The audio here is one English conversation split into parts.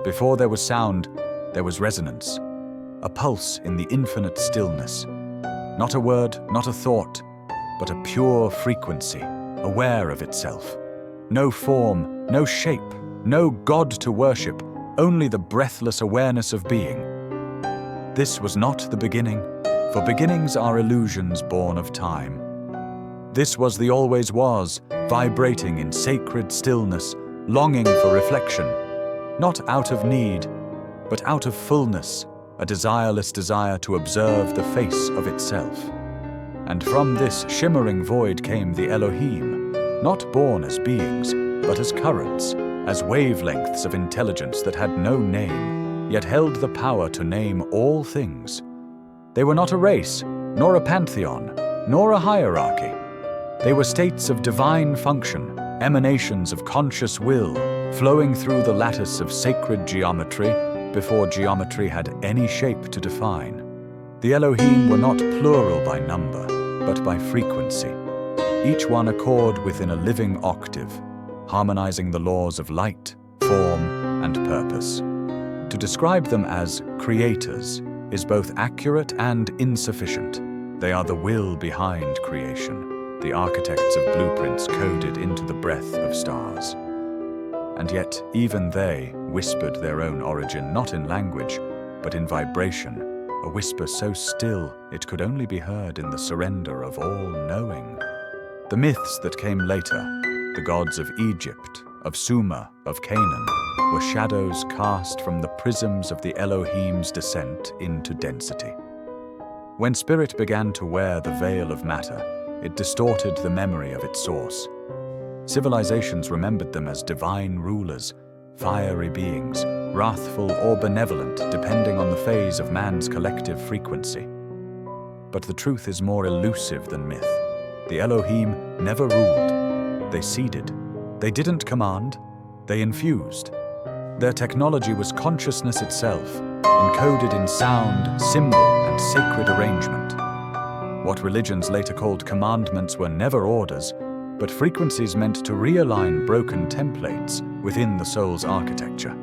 Before there was sound, there was resonance, a pulse in the infinite stillness. Not a word, not a thought, but a pure frequency, aware of itself. No form, no shape, no God to worship, only the breathless awareness of being. This was not the beginning, for beginnings are illusions born of time. This was the always was, vibrating in sacred stillness, longing for reflection, not out of need, but out of fullness, a desireless desire to observe the face of itself. And from this shimmering void came the Elohim, not born as beings, but as currents, as wavelengths of intelligence that had no name, yet held the power to name all things. They were not a race, nor a pantheon, nor a hierarchy. They were states of divine function, emanations of conscious will, flowing through the lattice of sacred geometry before geometry had any shape to define. The Elohim were not plural by number, but by frequency, each one a chord within a living octave, harmonizing the laws of light, form, and purpose. To describe them as creators is both accurate and insufficient. They are the will behind creation, the architects of blueprints coded into the breath of stars. And yet, even they whispered their own origin not in language, but in vibration, a whisper so still it could only be heard in the surrender of all-knowing. The myths that came later, the gods of Egypt, of Sumer, of Canaan, were shadows cast from the prisms of the Elohim's descent into density. When spirit began to wear the veil of matter, it distorted the memory of its source. Civilizations remembered them as divine rulers, fiery beings, wrathful or benevolent depending on the phase of man's collective frequency. But the truth is more elusive than myth. The Elohim never ruled. They seeded. They didn't command. They infused. Their technology was consciousness itself, encoded in sound, symbol, and sacred arrangement. What religions later called commandments were never orders, but frequencies meant to realign broken templates within the soul's architecture.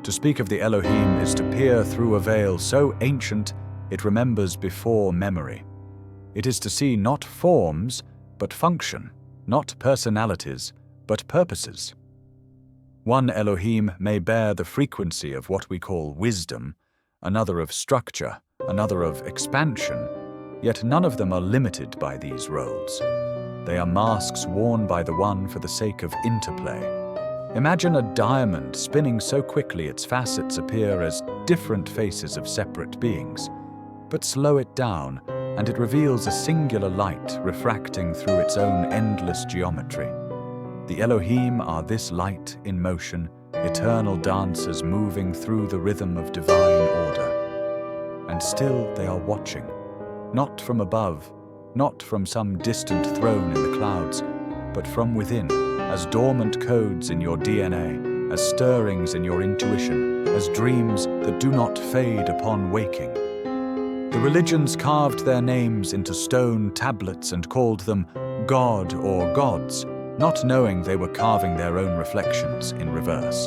To speak of the Elohim is to peer through a veil so ancient it remembers before memory. It is to see not forms, but function, not personalities, but purposes. One Elohim may bear the frequency of what we call wisdom, another of structure, another of expansion, yet none of them are limited by these roles. They are masks worn by the one for the sake of interplay. Imagine a diamond spinning so quickly its facets appear as different faces of separate beings. But slow it down, and it reveals a singular light refracting through its own endless geometry. The Elohim are this light in motion, eternal dancers moving through the rhythm of divine order. And still they are watching, not from above, not from some distant throne in the clouds, but from within, as dormant codes in your DNA, as stirrings in your intuition, as dreams that do not fade upon waking. The religions carved their names into stone tablets and called them God or gods, not knowing they were carving their own reflections in reverse.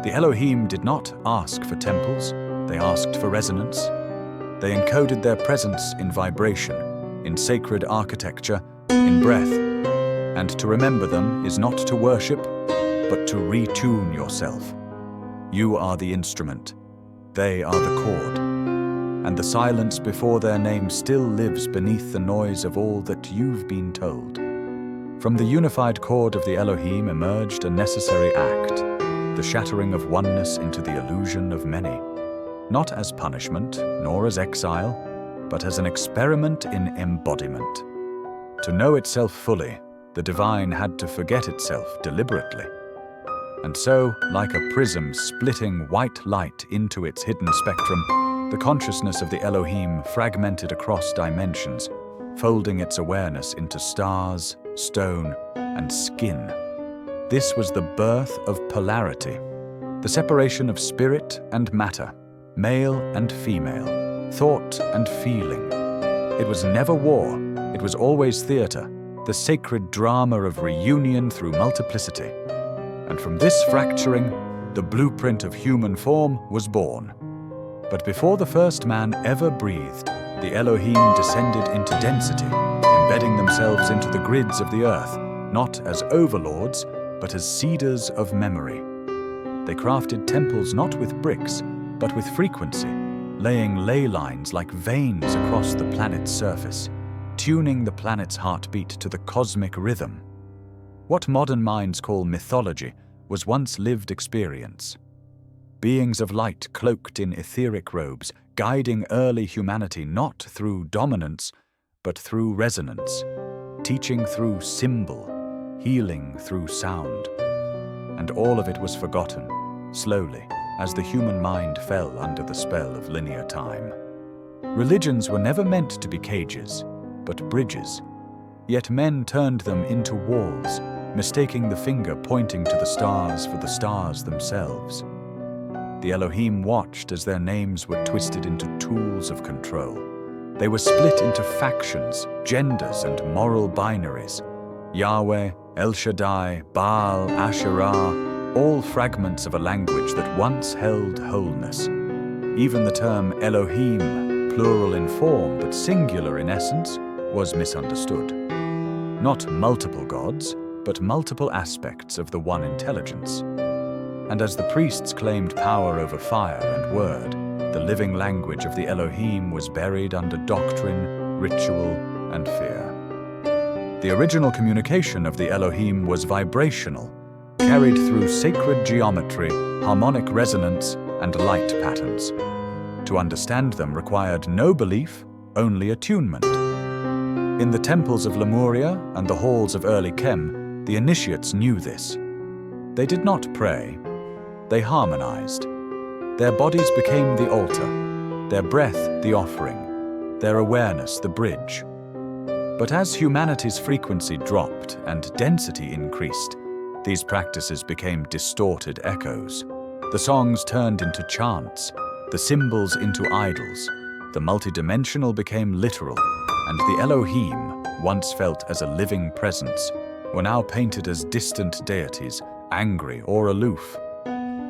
The Elohim did not ask for temples, they asked for resonance. They encoded their presence in vibration, in sacred architecture, in breath. And to remember them is not to worship, but to retune yourself. You are the instrument, they are the chord, and the silence before their name still lives beneath the noise of all that you've been told. From the unified chord of the Elohim emerged a necessary act, the shattering of oneness into the illusion of many, not as punishment, nor as exile, but as an experiment in embodiment. To know itself fully, the divine had to forget itself deliberately. And so, like a prism splitting white light into its hidden spectrum, the consciousness of the Elohim fragmented across dimensions, folding its awareness into stars, stone, and skin. This was the birth of polarity, the separation of spirit and matter, male and female, thought and feeling. It was never war, it was always theater, the sacred drama of reunion through multiplicity. And from this fracturing, the blueprint of human form was born. But before the first man ever breathed, the Elohim descended into density, embedding themselves into the grids of the earth, not as overlords, but as seeders of memory. They crafted temples not with bricks, but with frequency, laying ley lines like veins across the planet's surface, tuning the planet's heartbeat to the cosmic rhythm. What modern minds call mythology was once lived experience. Beings of light cloaked in etheric robes, guiding early humanity not through dominance, but through resonance, teaching through symbol, healing through sound. And all of it was forgotten, slowly, as the human mind fell under the spell of linear time. Religions were never meant to be cages, but bridges. Yet men turned them into walls, mistaking the finger pointing to the stars for the stars themselves. The Elohim watched as their names were twisted into tools of control. They were split into factions, genders, and moral binaries. Yahweh, El Shaddai, Baal, Asherah, all fragments of a language that once held wholeness. Even the term Elohim, plural in form but singular in essence, was misunderstood. Not multiple gods, but multiple aspects of the one intelligence. And as the priests claimed power over fire and word, the living language of the Elohim was buried under doctrine, ritual, and fear. The original communication of the Elohim was vibrational, carried through sacred geometry, harmonic resonance, and light patterns. To understand them required no belief, only attunement. In the temples of Lemuria and the halls of early Chem, the initiates knew this. They did not pray. They harmonized. Their bodies became the altar, their breath the offering, their awareness the bridge. But as humanity's frequency dropped and density increased, these practices became distorted echoes. The songs turned into chants, the symbols into idols, the multidimensional became literal, and the Elohim, once felt as a living presence, were now painted as distant deities, angry or aloof.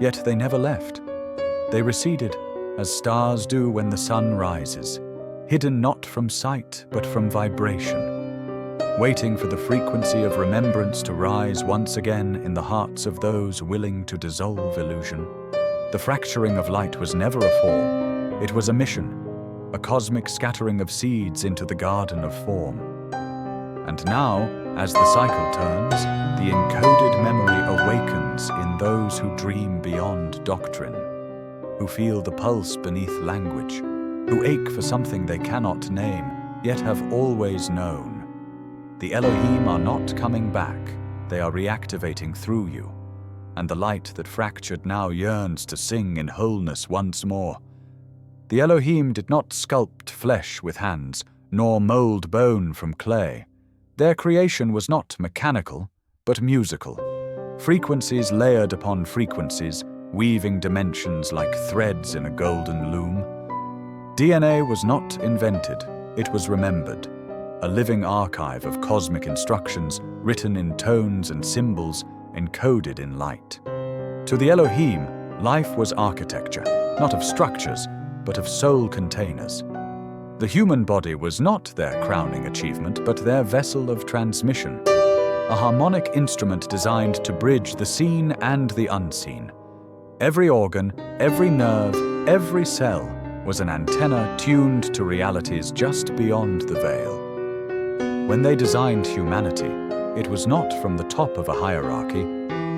Yet they never left. They receded, as stars do when the sun rises, hidden not from sight but from vibration, waiting for the frequency of remembrance to rise once again in the hearts of those willing to dissolve illusion. The fracturing of light was never a fall. It was a mission, a cosmic scattering of seeds into the garden of form. And now, as the cycle turns, the encoded memory awakens in those who dream beyond doctrine, who feel the pulse beneath language, who ache for something they cannot name, yet have always known. The Elohim are not coming back, they are reactivating through you, and the light that fractured now yearns to sing in wholeness once more. The Elohim did not sculpt flesh with hands, nor mold bone from clay. Their creation was not mechanical, but musical. Frequencies layered upon frequencies, weaving dimensions like threads in a golden loom. DNA was not invented, it was remembered. A living archive of cosmic instructions written in tones and symbols encoded in light. To the Elohim, life was architecture, not of structures, but of soul containers. The human body was not their crowning achievement, but their vessel of transmission, a harmonic instrument designed to bridge the seen and the unseen. Every organ, every nerve, every cell was an antenna tuned to realities just beyond the veil. When they designed humanity, it was not from the top of a hierarchy,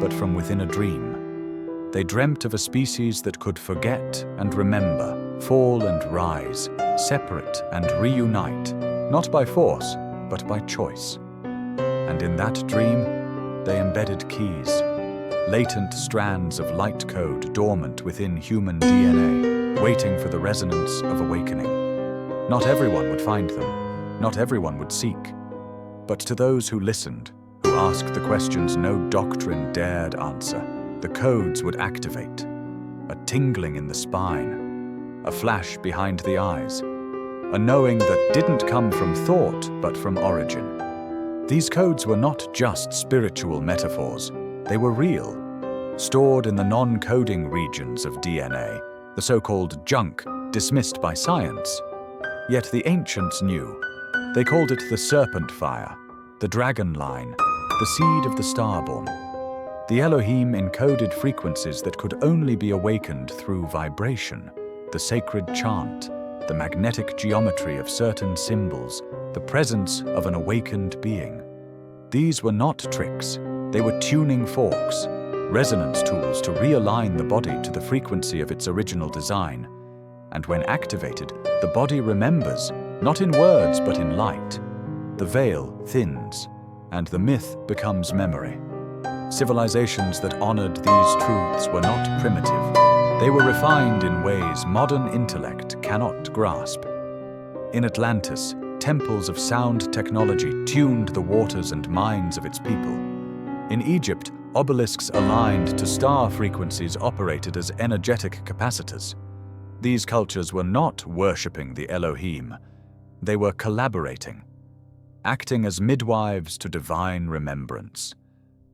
but from within a dream. They dreamt of a species that could forget and remember, fall and rise, separate and reunite, not by force, but by choice. And in that dream, they embedded keys, latent strands of light code dormant within human DNA, waiting for the resonance of awakening. Not everyone would find them, not everyone would seek, but to those who listened, who asked the questions no doctrine dared answer, the codes would activate. A tingling in the spine, a flash behind the eyes, a knowing that didn't come from thought but from origin. These codes were not just spiritual metaphors, they were real. stored in the non-coding regions of DNA, the so-called junk dismissed by science. Yet the ancients knew. They called it the serpent fire, the dragon line, the seed of the starborn. The Elohim encoded frequencies that could only be awakened through vibration, the sacred chant, the magnetic geometry of certain symbols, the presence of an awakened being. These were not tricks, they were tuning forks, resonance tools to realign the body to the frequency of its original design. And when activated, the body remembers, not in words but in light. The veil thins, and the myth becomes memory. Civilizations that honored these truths were not primitive. They were refined in ways modern intellect cannot grasp. In Atlantis, temples of sound technology tuned the waters and minds of its people. In Egypt, obelisks aligned to star frequencies operated as energetic capacitors. These cultures were not worshipping the Elohim. They were collaborating, acting as midwives to divine remembrance.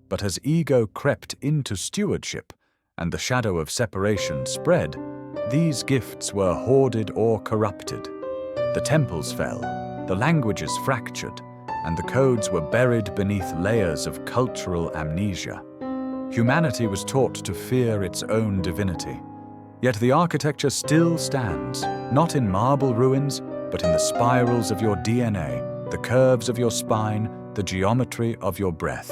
But as ego crept into stewardship and the shadow of separation spread, these gifts were hoarded or corrupted. The temples fell, the languages fractured, and the codes were buried beneath layers of cultural amnesia. Humanity was taught to fear its own divinity. Yet the architecture still stands, not in marble ruins, but in the spirals of your DNA, the curves of your spine, the geometry of your breath.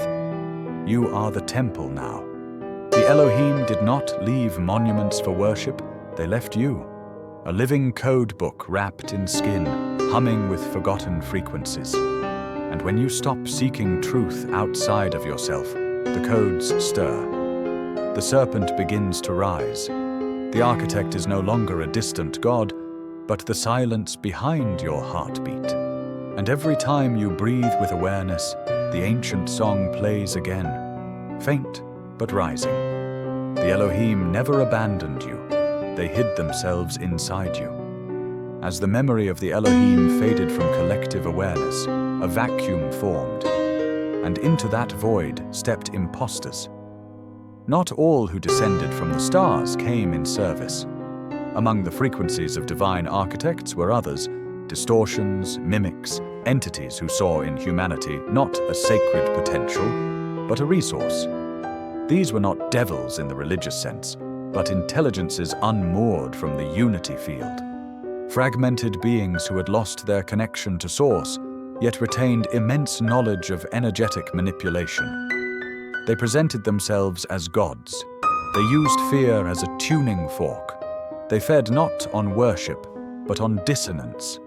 You are the temple now. The Elohim did not leave monuments for worship, they left you. A living code book wrapped in skin, humming with forgotten frequencies. And when you stop seeking truth outside of yourself, the codes stir. The serpent begins to rise. The architect is no longer a distant god, but the silence behind your heartbeat. And every time you breathe with awareness, the ancient song plays again, faint but rising. The Elohim never abandoned you. They hid themselves inside you. As the memory of the Elohim faded from collective awareness, a vacuum formed, and into that void stepped impostors. Not all who descended from the stars came in service. Among the frequencies of divine architects were others, distortions, mimics, entities who saw in humanity not a sacred potential, but a resource. These were not devils in the religious sense, but intelligences unmoored from the unity field. Fragmented beings who had lost their connection to source, yet retained immense knowledge of energetic manipulation. They presented themselves as gods. They used fear as a tuning fork. They fed not on worship, but on dissonance.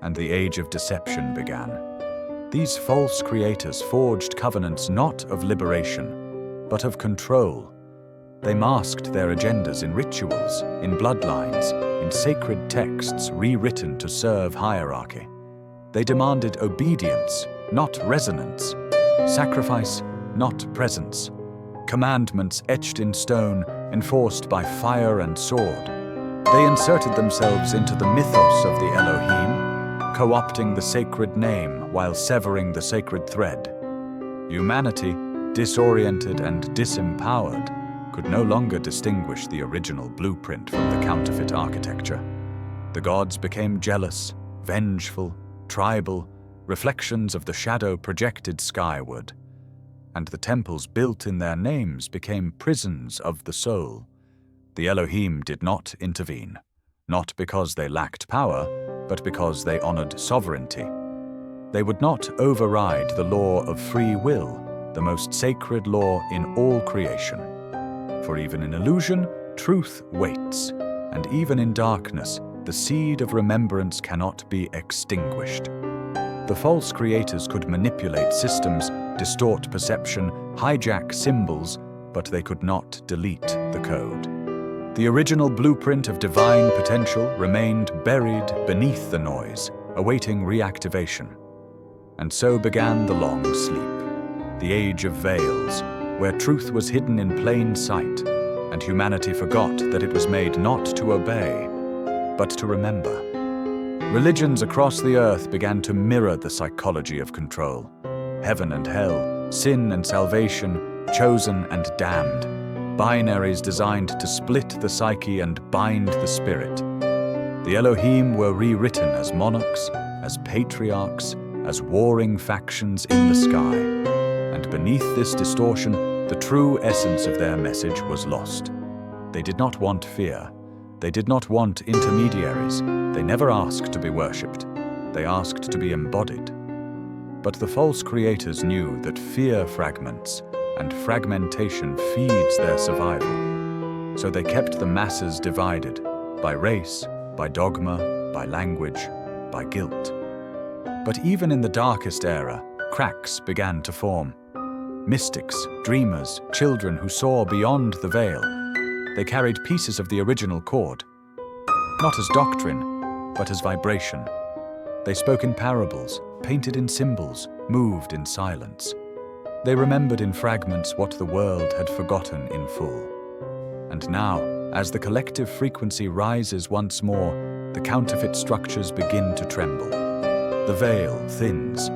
And the age of deception began. These false creators forged covenants not of liberation, but of control. They masked their agendas in rituals, in bloodlines, in sacred texts rewritten to serve hierarchy. They demanded obedience, not resonance, sacrifice, not presence, commandments etched in stone, enforced by fire and sword. They inserted themselves into the mythos of the Elohim, co-opting the sacred name while severing the sacred thread. Humanity, disoriented and disempowered, could no longer distinguish the original blueprint from the counterfeit architecture. The gods became jealous, vengeful, tribal, reflections of the shadow projected skyward, and the temples built in their names became prisons of the soul. The Elohim did not intervene, not because they lacked power, but because they honored sovereignty. They would not override the law of free will, the most sacred law in all creation. For even in illusion, truth waits, and even in darkness, the seed of remembrance cannot be extinguished. The false creators could manipulate systems, distort perception, hijack symbols, but they could not delete the code. The original blueprint of divine potential remained buried beneath the noise, awaiting reactivation. And so began the long sleep, the age of veils, where truth was hidden in plain sight, and humanity forgot that it was made not to obey, but to remember. Religions across the earth began to mirror the psychology of control. Heaven and hell, sin and salvation, chosen and damned. binaries designed to split the psyche and bind the spirit. The Elohim were rewritten as monarchs, as patriarchs, as warring factions in the sky. And beneath this distortion, the true essence of their message was lost. They did not want fear. They did not want intermediaries. They never asked to be worshipped. They asked to be embodied. But the false creators knew that fear fragments, and fragmentation feeds their survival. So they kept the masses divided by race, by dogma, by language, by guilt. But even in the darkest era, cracks began to form. Mystics, dreamers, children who saw beyond the veil. They carried pieces of the original chord, not as doctrine, but as vibration. They spoke in parables, painted in symbols, moved in silence. They remembered in fragments what the world had forgotten in full. And now, as the collective frequency rises once more, the counterfeit structures begin to tremble. The veil thins.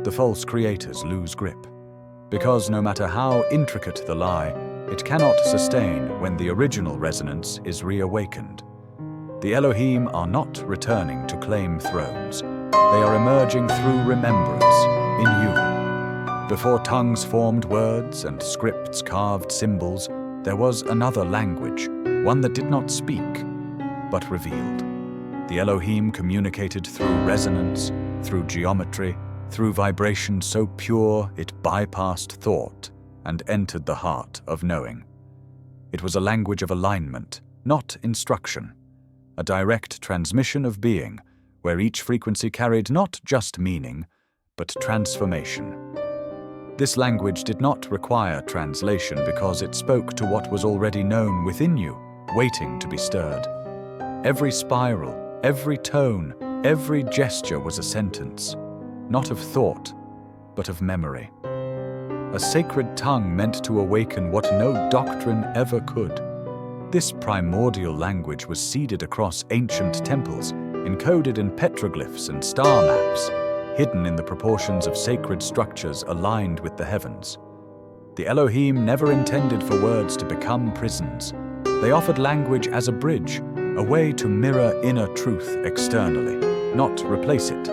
The false creators lose grip. Because no matter how intricate the lie, it cannot sustain when the original resonance is reawakened. The Elohim are not returning to claim thrones. They are emerging through remembrance in you. Before tongues formed words and scripts carved symbols, there was another language, one that did not speak, but revealed. The Elohim communicated through resonance, through geometry, through vibration so pure it bypassed thought and entered the heart of knowing. It was a language of alignment, not instruction, a direct transmission of being, where each frequency carried not just meaning, but transformation. This language did not require translation because it spoke to what was already known within you, waiting to be stirred. Every spiral, every tone, every gesture was a sentence, not of thought, but of memory. A sacred tongue meant to awaken what no doctrine ever could. This primordial language was seeded across ancient temples, encoded in petroglyphs and star maps, hidden in the proportions of sacred structures aligned with the heavens. The Elohim never intended for words to become prisons. They offered language as a bridge, a way to mirror inner truth externally, not replace it.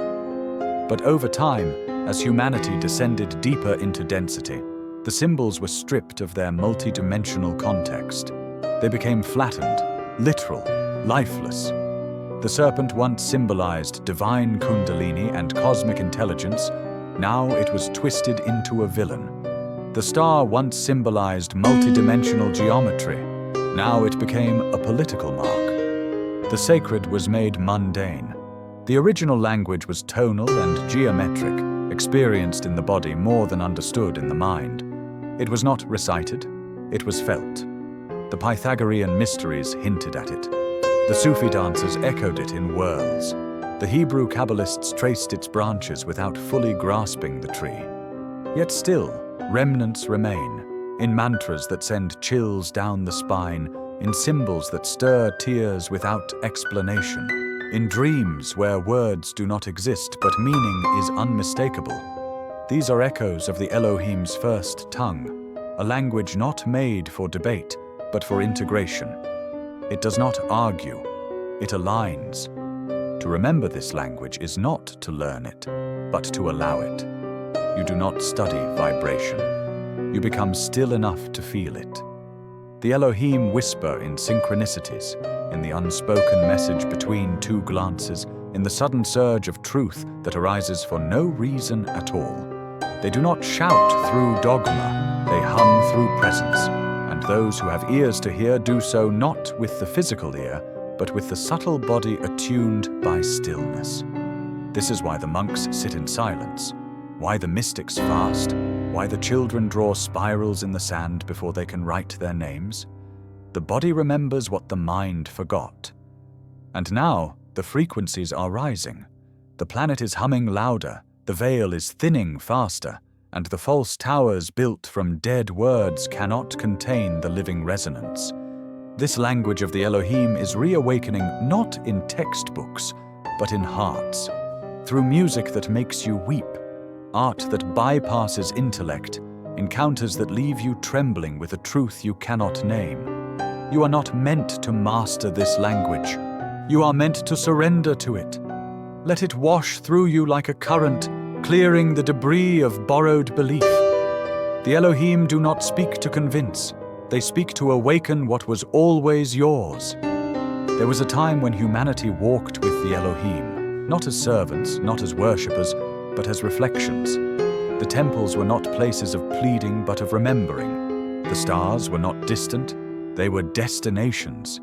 But over time, as humanity descended deeper into density, the symbols were stripped of their multidimensional context. They became flattened, literal, lifeless. The serpent once symbolized divine kundalini and cosmic intelligence. Now it was twisted into a villain. The star once symbolized multidimensional geometry. Now it became a political mark. The sacred was made mundane. The original language was tonal and geometric, experienced in the body more than understood in the mind. It was not recited, it was felt. The Pythagorean mysteries hinted at it. The Sufi dancers echoed it in whirls. The Hebrew Kabbalists traced its branches without fully grasping the tree. Yet still, remnants remain, in mantras that send chills down the spine, in symbols that stir tears without explanation, in dreams where words do not exist but meaning is unmistakable. These are echoes of the Elohim's first tongue, a language not made for debate, but for integration. It does not argue, it aligns. To remember this language is not to learn it, but to allow it. You do not study vibration. You become still enough to feel it. The Elohim whisper in synchronicities, in the unspoken message between two glances, in the sudden surge of truth that arises for no reason at all. They do not shout through dogma, they hum through presence, and those who have ears to hear do so not with the physical ear, but with the subtle body attuned by stillness. This is why the monks sit in silence, why the mystics fast, why the children draw spirals in the sand before they can write their names. The body remembers what the mind forgot. And now, the frequencies are rising. The planet is humming louder, the veil is thinning faster, and the false towers built from dead words cannot contain the living resonance. This language of the Elohim is reawakening not in textbooks, but in hearts, through music that makes you weep, art that bypasses intellect, encounters that leave you trembling with a truth you cannot name. You are not meant to master this language. You are meant to surrender to it. Let it wash through you like a current, clearing the debris of borrowed belief. The Elohim do not speak to convince. They speak to awaken what was always yours. There was a time when humanity walked with the Elohim, not as servants, not as worshippers, but as reflections. The temples were not places of pleading, but of remembering. The stars were not distant, they were destinations.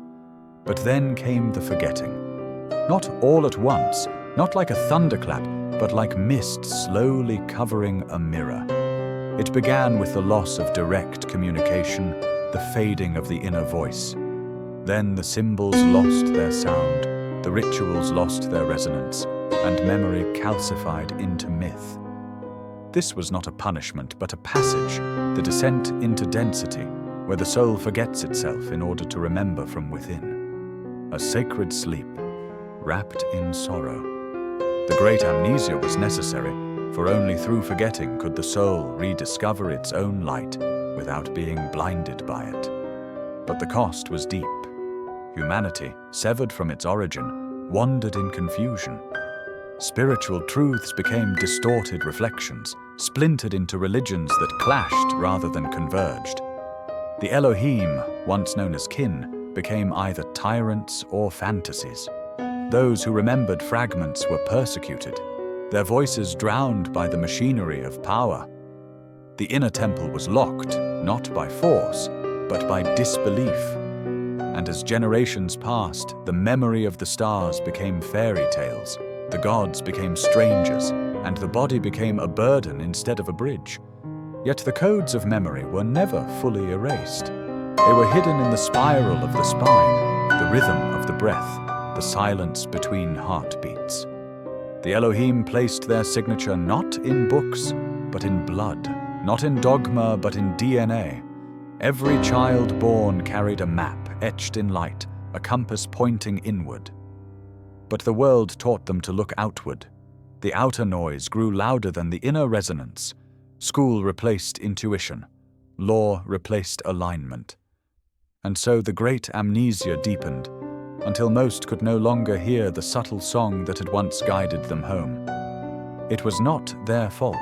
But then came the forgetting. Not all at once, not like a thunderclap, but like mist slowly covering a mirror. It began with the loss of direct communication, the fading of the inner voice. Then the symbols lost their sound, the rituals lost their resonance, and memory calcified into myth. This was not a punishment, but a passage, the descent into density, where the soul forgets itself in order to remember from within. A sacred sleep, wrapped in sorrow. The great amnesia was necessary, for only through forgetting could the soul rediscover its own light without being blinded by it. But the cost was deep. Humanity, severed from its origin, wandered in confusion. Spiritual truths became distorted reflections, splintered into religions that clashed rather than converged. The Elohim, once known as kin, became either tyrants or fantasies. Those who remembered fragments were persecuted, their voices drowned by the machinery of power. The inner temple was locked, not by force, but by disbelief. And as generations passed, the memory of the stars became fairy tales, the gods became strangers, and the body became a burden instead of a bridge. Yet the codes of memory were never fully erased. They were hidden in the spiral of the spine, the rhythm of the breath, the silence between heartbeats. The Elohim placed their signature not in books, but in blood, not in dogma, but in DNA. Every child born carried a map etched in light, a compass pointing inward. But the world taught them to look outward. The outer noise grew louder than the inner resonance. School replaced intuition. Law replaced alignment. And so the great amnesia deepened, until most could no longer hear the subtle song that had once guided them home. It was not their fault.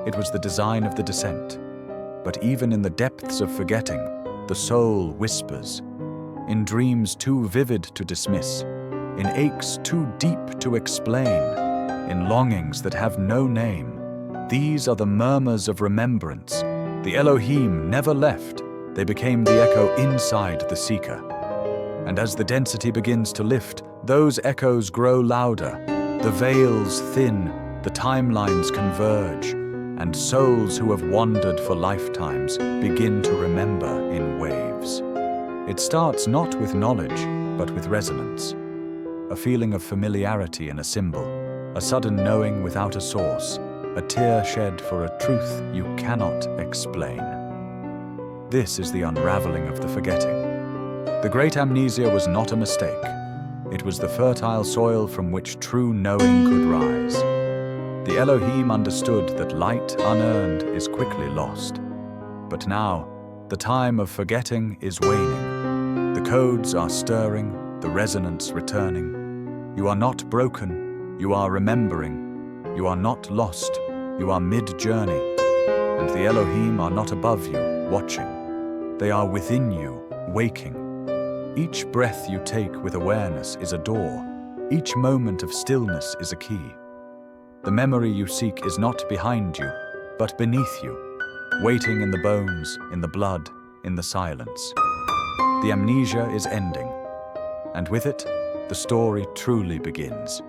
It was the design of the descent. But even in the depths of forgetting, the soul whispers. In dreams too vivid to dismiss, in aches too deep to explain, in longings that have no name, these are the murmurs of remembrance. The Elohim never left. They became the echo inside the seeker. And as the density begins to lift, those echoes grow louder, the veils thin, the timelines converge, and souls who have wandered for lifetimes begin to remember in waves. It starts not with knowledge, but with resonance. A feeling of familiarity in a symbol, a sudden knowing without a source, a tear shed for a truth you cannot explain. This is the unraveling of the forgetting. The great amnesia was not a mistake. It was the fertile soil from which true knowing could rise. The Elohim understood that light unearned is quickly lost. But now, the time of forgetting is waning. The codes are stirring, the resonance returning. You are not broken, you are remembering. You are not lost, you are mid-journey. And the Elohim are not above you, watching. They are within you, waking. Each breath you take with awareness is a door. Each moment of stillness is a key. The memory you seek is not behind you, but beneath you, waiting in the bones, in the blood, in the silence. The amnesia is ending, and with it, the story truly begins.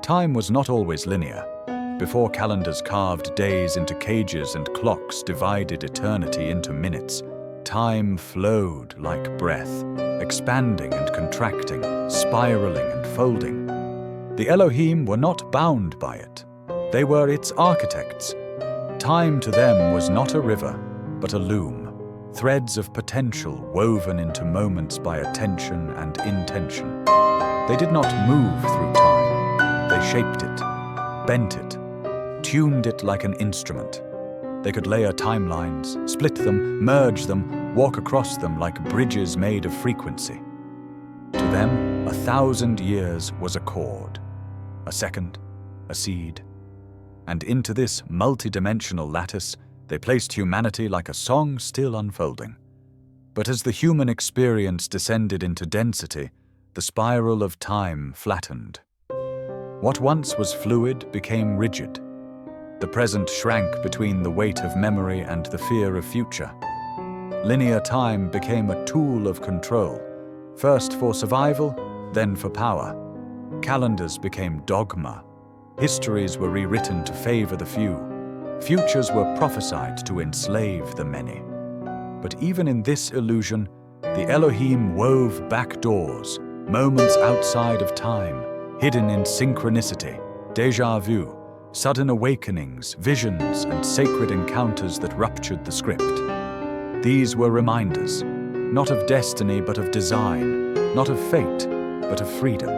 Time was not always linear. Before calendars carved days into cages and clocks divided eternity into minutes, time flowed like breath, expanding and contracting, spiraling and folding. The Elohim were not bound by it. They were its architects. Time to them was not a river, but a loom, threads of potential woven into moments by attention and intention. They did not move through time. They shaped it, bent it, tuned it like an instrument. They could layer timelines, split them, merge them, walk across them like bridges made of frequency. To them, 1,000 years was a chord, a second, a seed. And into this multidimensional lattice, they placed humanity like a song still unfolding. But as the human experience descended into density, the spiral of time flattened. What once was fluid became rigid. The present shrank between the weight of memory and the fear of future. Linear time became a tool of control, first for survival, then for power. Calendars became dogma. Histories were rewritten to favor the few. Futures were prophesied to enslave the many. But even in this illusion, the Elohim wove back doors, moments outside of time, hidden in synchronicity, déjà vu, sudden awakenings, visions, and sacred encounters that ruptured the script. These were reminders, not of destiny but of design, not of fate but of freedom.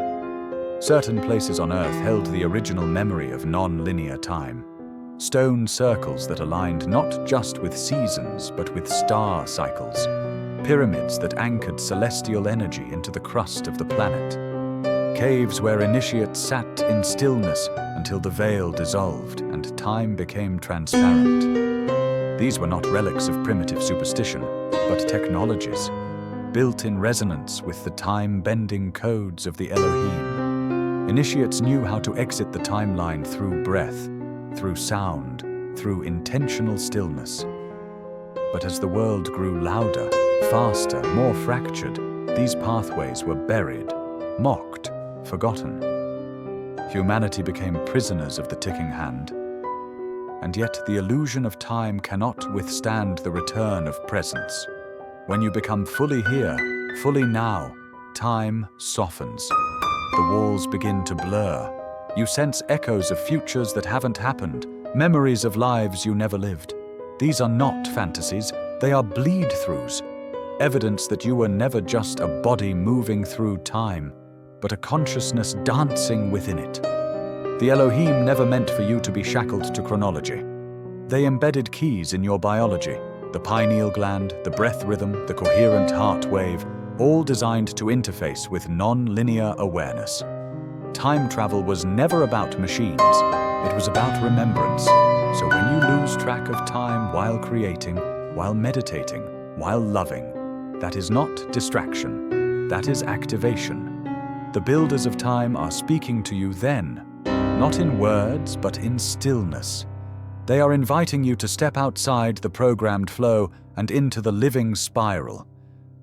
Certain places on Earth held the original memory of non-linear time. Stone circles that aligned not just with seasons but with star cycles. Pyramids that anchored celestial energy into the crust of the planet. Caves where initiates sat in stillness until the veil dissolved and time became transparent. These were not relics of primitive superstition, but technologies, built in resonance with the time-bending codes of the Elohim. Initiates knew how to exit the timeline through breath, through sound, through intentional stillness. But as the world grew louder, faster, more fractured, these pathways were buried, mocked, forgotten. Humanity became prisoners of the ticking hand. And yet the illusion of time cannot withstand the return of presence. When you become fully here, fully now, time softens. The walls begin to blur. You sense echoes of futures that haven't happened, memories of lives you never lived. These are not fantasies, they are bleed-throughs, evidence that you were never just a body moving through time, but a consciousness dancing within it. The Elohim never meant for you to be shackled to chronology. They embedded keys in your biology, the pineal gland, the breath rhythm, the coherent heart wave, all designed to interface with non-linear awareness. Time travel was never about machines, it was about remembrance. So when you lose track of time while creating, while meditating, while loving, that is not distraction, that is activation. The builders of time are speaking to you then, not in words, but in stillness. They are inviting you to step outside the programmed flow and into the living spiral.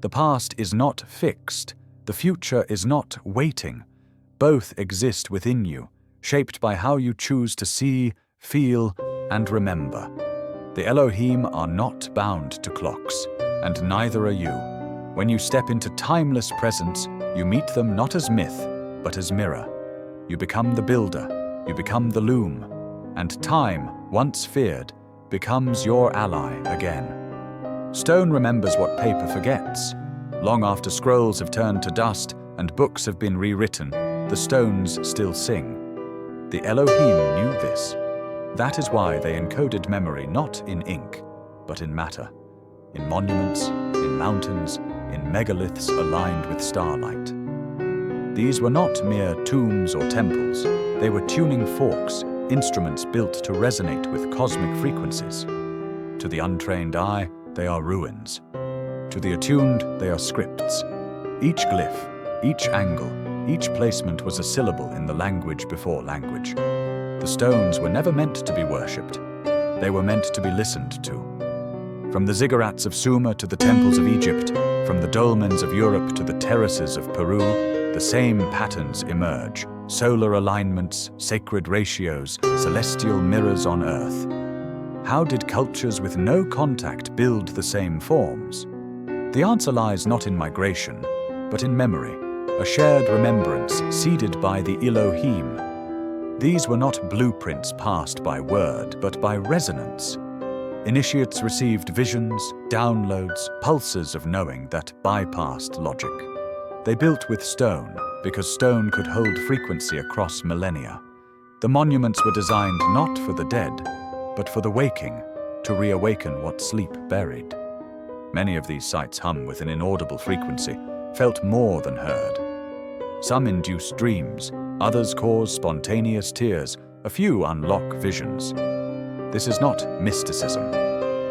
The past is not fixed, the future is not waiting. Both exist within you, shaped by how you choose to see, feel, and remember. The Elohim are not bound to clocks, and neither are you. When you step into timeless presence, you meet them not as myth, but as mirror. You become the builder, you become the loom, and time, once feared, becomes your ally again. Stone remembers what paper forgets. Long after scrolls have turned to dust and books have been rewritten, the stones still sing. The Elohim knew this. That is why they encoded memory not in ink, but in matter, in monuments, in mountains, in megaliths aligned with starlight. These were not mere tombs or temples. They were tuning forks, instruments built to resonate with cosmic frequencies. To the untrained eye, they are ruins. To the attuned, they are scripts. Each glyph, each angle, each placement was a syllable in the language before language. The stones were never meant to be worshipped. They were meant to be listened to. From the ziggurats of Sumer to the temples of Egypt, from the dolmens of Europe to the terraces of Peru, the same patterns emerge. Solar alignments, sacred ratios, celestial mirrors on Earth. How did cultures with no contact build the same forms? The answer lies not in migration, but in memory, a shared remembrance seeded by the Elohim. These were not blueprints passed by word, but by resonance. Initiates received visions, downloads, pulses of knowing that bypassed logic. They built with stone, because stone could hold frequency across millennia. The monuments were designed not for the dead, but for the waking, to reawaken what sleep buried. Many of these sights hum with an inaudible frequency, felt more than heard. Some induce dreams, others cause spontaneous tears, a few unlock visions. This is not mysticism.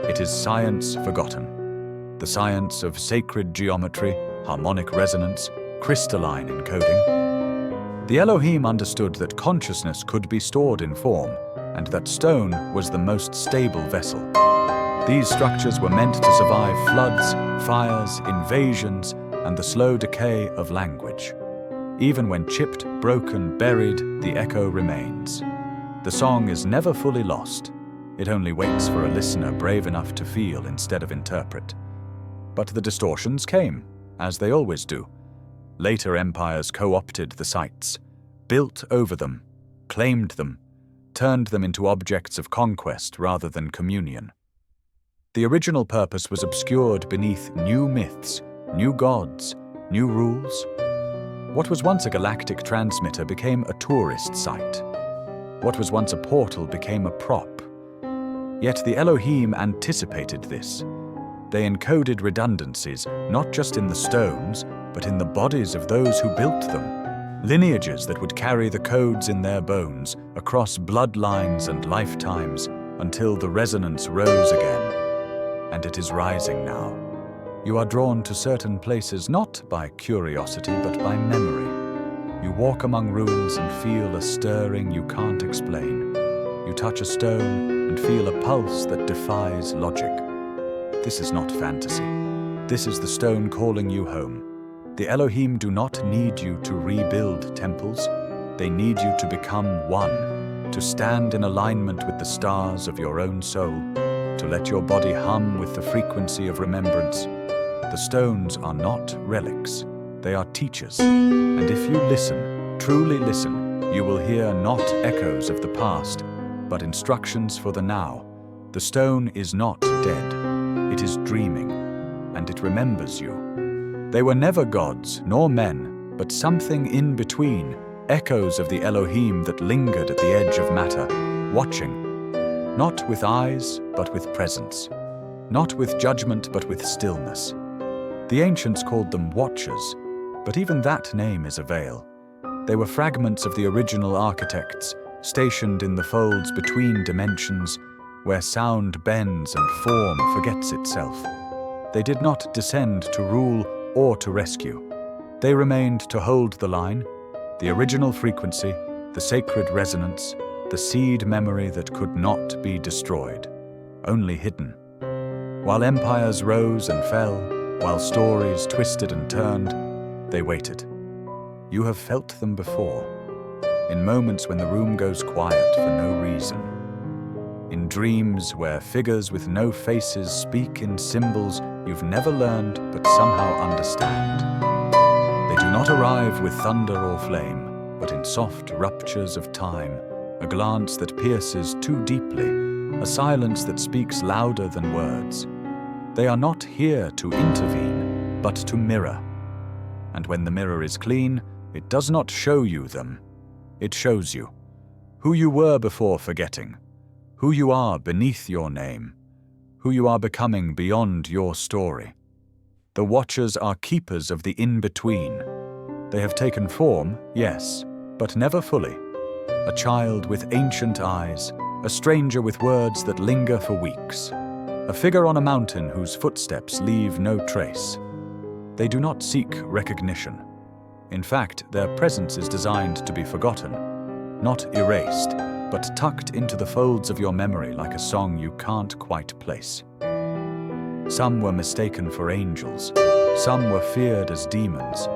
It is science forgotten. The science of sacred geometry, harmonic resonance, crystalline encoding. The Elohim understood that consciousness could be stored in form, and that stone was the most stable vessel. These structures were meant to survive floods, fires, invasions, and the slow decay of language. Even when chipped, broken, buried, the echo remains. The song is never fully lost. It only waits for a listener brave enough to feel instead of interpret. But the distortions came, as they always do. Later empires co-opted the sites, built over them, claimed them, turned them into objects of conquest rather than communion. The original purpose was obscured beneath new myths, new gods, new rules. What was once a galactic transmitter became a tourist site. What was once a portal became a prop. Yet the Elohim anticipated this. They encoded redundancies, not just in the stones, but in the bodies of those who built them. Lineages that would carry the codes in their bones across bloodlines and lifetimes until the resonance rose again. And it is rising now. You are drawn to certain places not by curiosity but by memory. You walk among ruins and feel a stirring you can't explain. You touch a stone and feel a pulse that defies logic. This is not fantasy. This is the stone calling you home. The Elohim do not need you to rebuild temples. They need you to become one, to stand in alignment with the stars of your own soul, to let your body hum with the frequency of remembrance. The stones are not relics. They are teachers. And if you listen, truly listen, you will hear not echoes of the past, but instructions for the now. The stone is not dead. It is dreaming, and it remembers you. They were never gods, nor men, but something in between, echoes of the Elohim that lingered at the edge of matter, watching. Not with eyes, but with presence. Not with judgment, but with stillness. The ancients called them watchers, but even that name is a veil. They were fragments of the original architects, stationed in the folds between dimensions, where sound bends and form forgets itself. They did not descend to rule or to rescue. They remained to hold the line, the original frequency, the sacred resonance, the seed memory that could not be destroyed, only hidden. While empires rose and fell, while stories twisted and turned, they waited. You have felt them before, in moments when the room goes quiet for no reason. In dreams where figures with no faces speak in symbols you've never learned but somehow understand. They do not arrive with thunder or flame, but in soft ruptures of time, a glance that pierces too deeply, a silence that speaks louder than words. They are not here to intervene, but to mirror. And when the mirror is clean, it does not show you them. It shows you who you were before forgetting, who you are beneath your name, who you are becoming beyond your story. The watchers are keepers of the in-between. They have taken form, yes, but never fully. A child with ancient eyes, a stranger with words that linger for weeks, a figure on a mountain whose footsteps leave no trace. They do not seek recognition. In fact, their presence is designed to be forgotten, not erased, but tucked into the folds of your memory like a song you can't quite place. Some were mistaken for angels, some were feared as demons,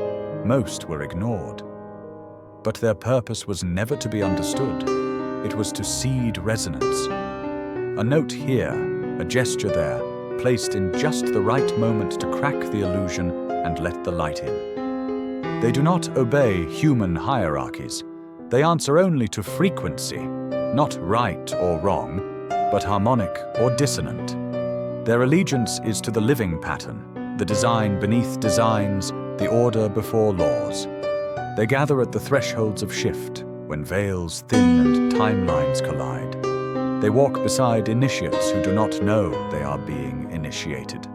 most were ignored. But their purpose was never to be understood. It was to seed resonance. A note here, a gesture there, placed in just the right moment to crack the illusion and let the light in. They do not obey human hierarchies. They answer only to frequency, not right or wrong, but harmonic or dissonant. Their allegiance is to the living pattern, the design beneath designs, the order before laws. They gather at the thresholds of shift, when veils thin and timelines collide. They walk beside initiates who do not know they are being initiated.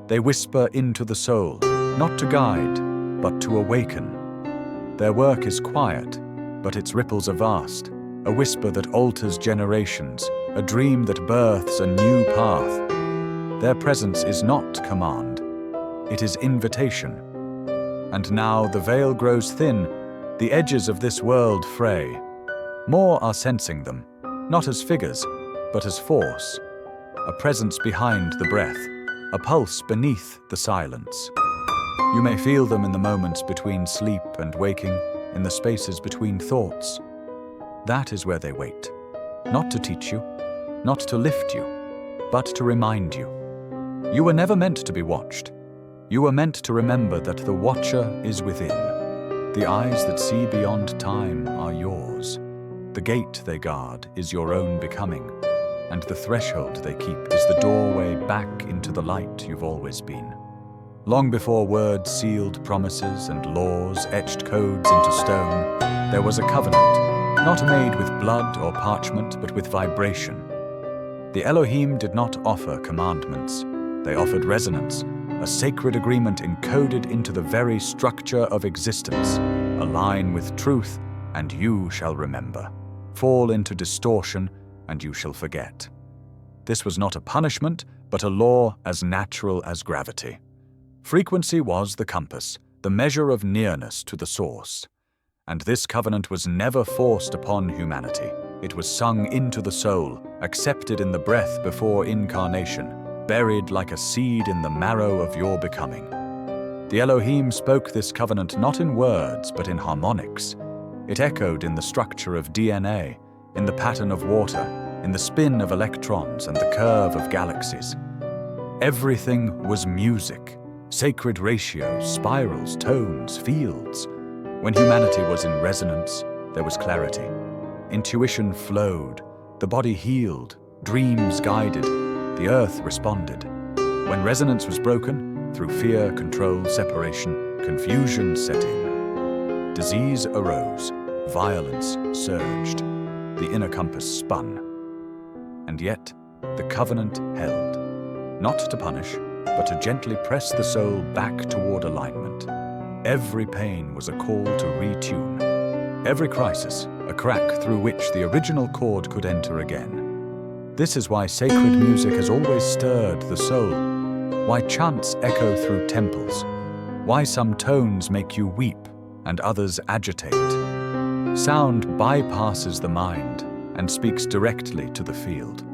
They whisper into the soul, not to guide, but to awaken. Their work is quiet, but its ripples are vast, a whisper that alters generations, a dream that births a new path. Their presence is not command, it is invitation. And now the veil grows thin, the edges of this world fray. More are sensing them, not as figures, but as force. A presence behind the breath, a pulse beneath the silence. You may feel them in the moments between sleep and waking, in the spaces between thoughts. That is where they wait, not to teach you, not to lift you, but to remind you. You were never meant to be watched. You were meant to remember that the watcher is within. The eyes that see beyond time are yours. The gate they guard is your own becoming, and the threshold they keep is the doorway back into the light you've always been. Long before words sealed promises and laws etched codes into stone, there was a covenant, not made with blood or parchment, but with vibration. The Elohim did not offer commandments. They offered resonance, a sacred agreement encoded into the very structure of existence. Align with truth, and you shall remember. Fall into distortion, and you shall forget. This was not a punishment, but a law as natural as gravity. Frequency was the compass, the measure of nearness to the source. And this covenant was never forced upon humanity. It was sung into the soul, accepted in the breath before incarnation, buried like a seed in the marrow of your becoming. The Elohim spoke this covenant not in words, but in harmonics. It echoed in the structure of DNA, in the pattern of water, in the spin of electrons and the curve of galaxies. Everything was music, sacred ratios, spirals, tones, fields. When humanity was in resonance, there was clarity. Intuition flowed, the body healed, dreams guided, the earth responded. When resonance was broken, through fear, control, separation, confusion set in. Disease arose, violence surged, the inner compass spun. And yet, the covenant held, not to punish, but to gently press the soul back toward alignment. Every pain was a call to retune. Every crisis, a crack through which the original chord could enter again. This is why sacred music has always stirred the soul, why chants echo through temples, why some tones make you weep and others agitate. Sound bypasses the mind and speaks directly to the field.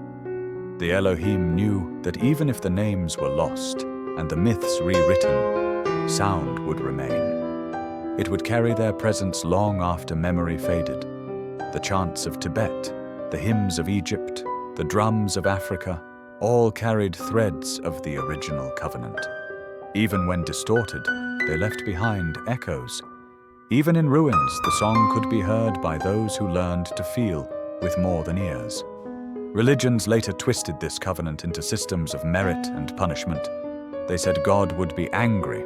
The Elohim knew that even if the names were lost and the myths rewritten, sound would remain. It would carry their presence long after memory faded. The chants of Tibet, the hymns of Egypt, the drums of Africa, all carried threads of the original covenant. Even when distorted, they left behind echoes. Even in ruins, the song could be heard by those who learned to feel with more than ears. Religions later twisted this covenant into systems of merit and punishment. They said God would be angry,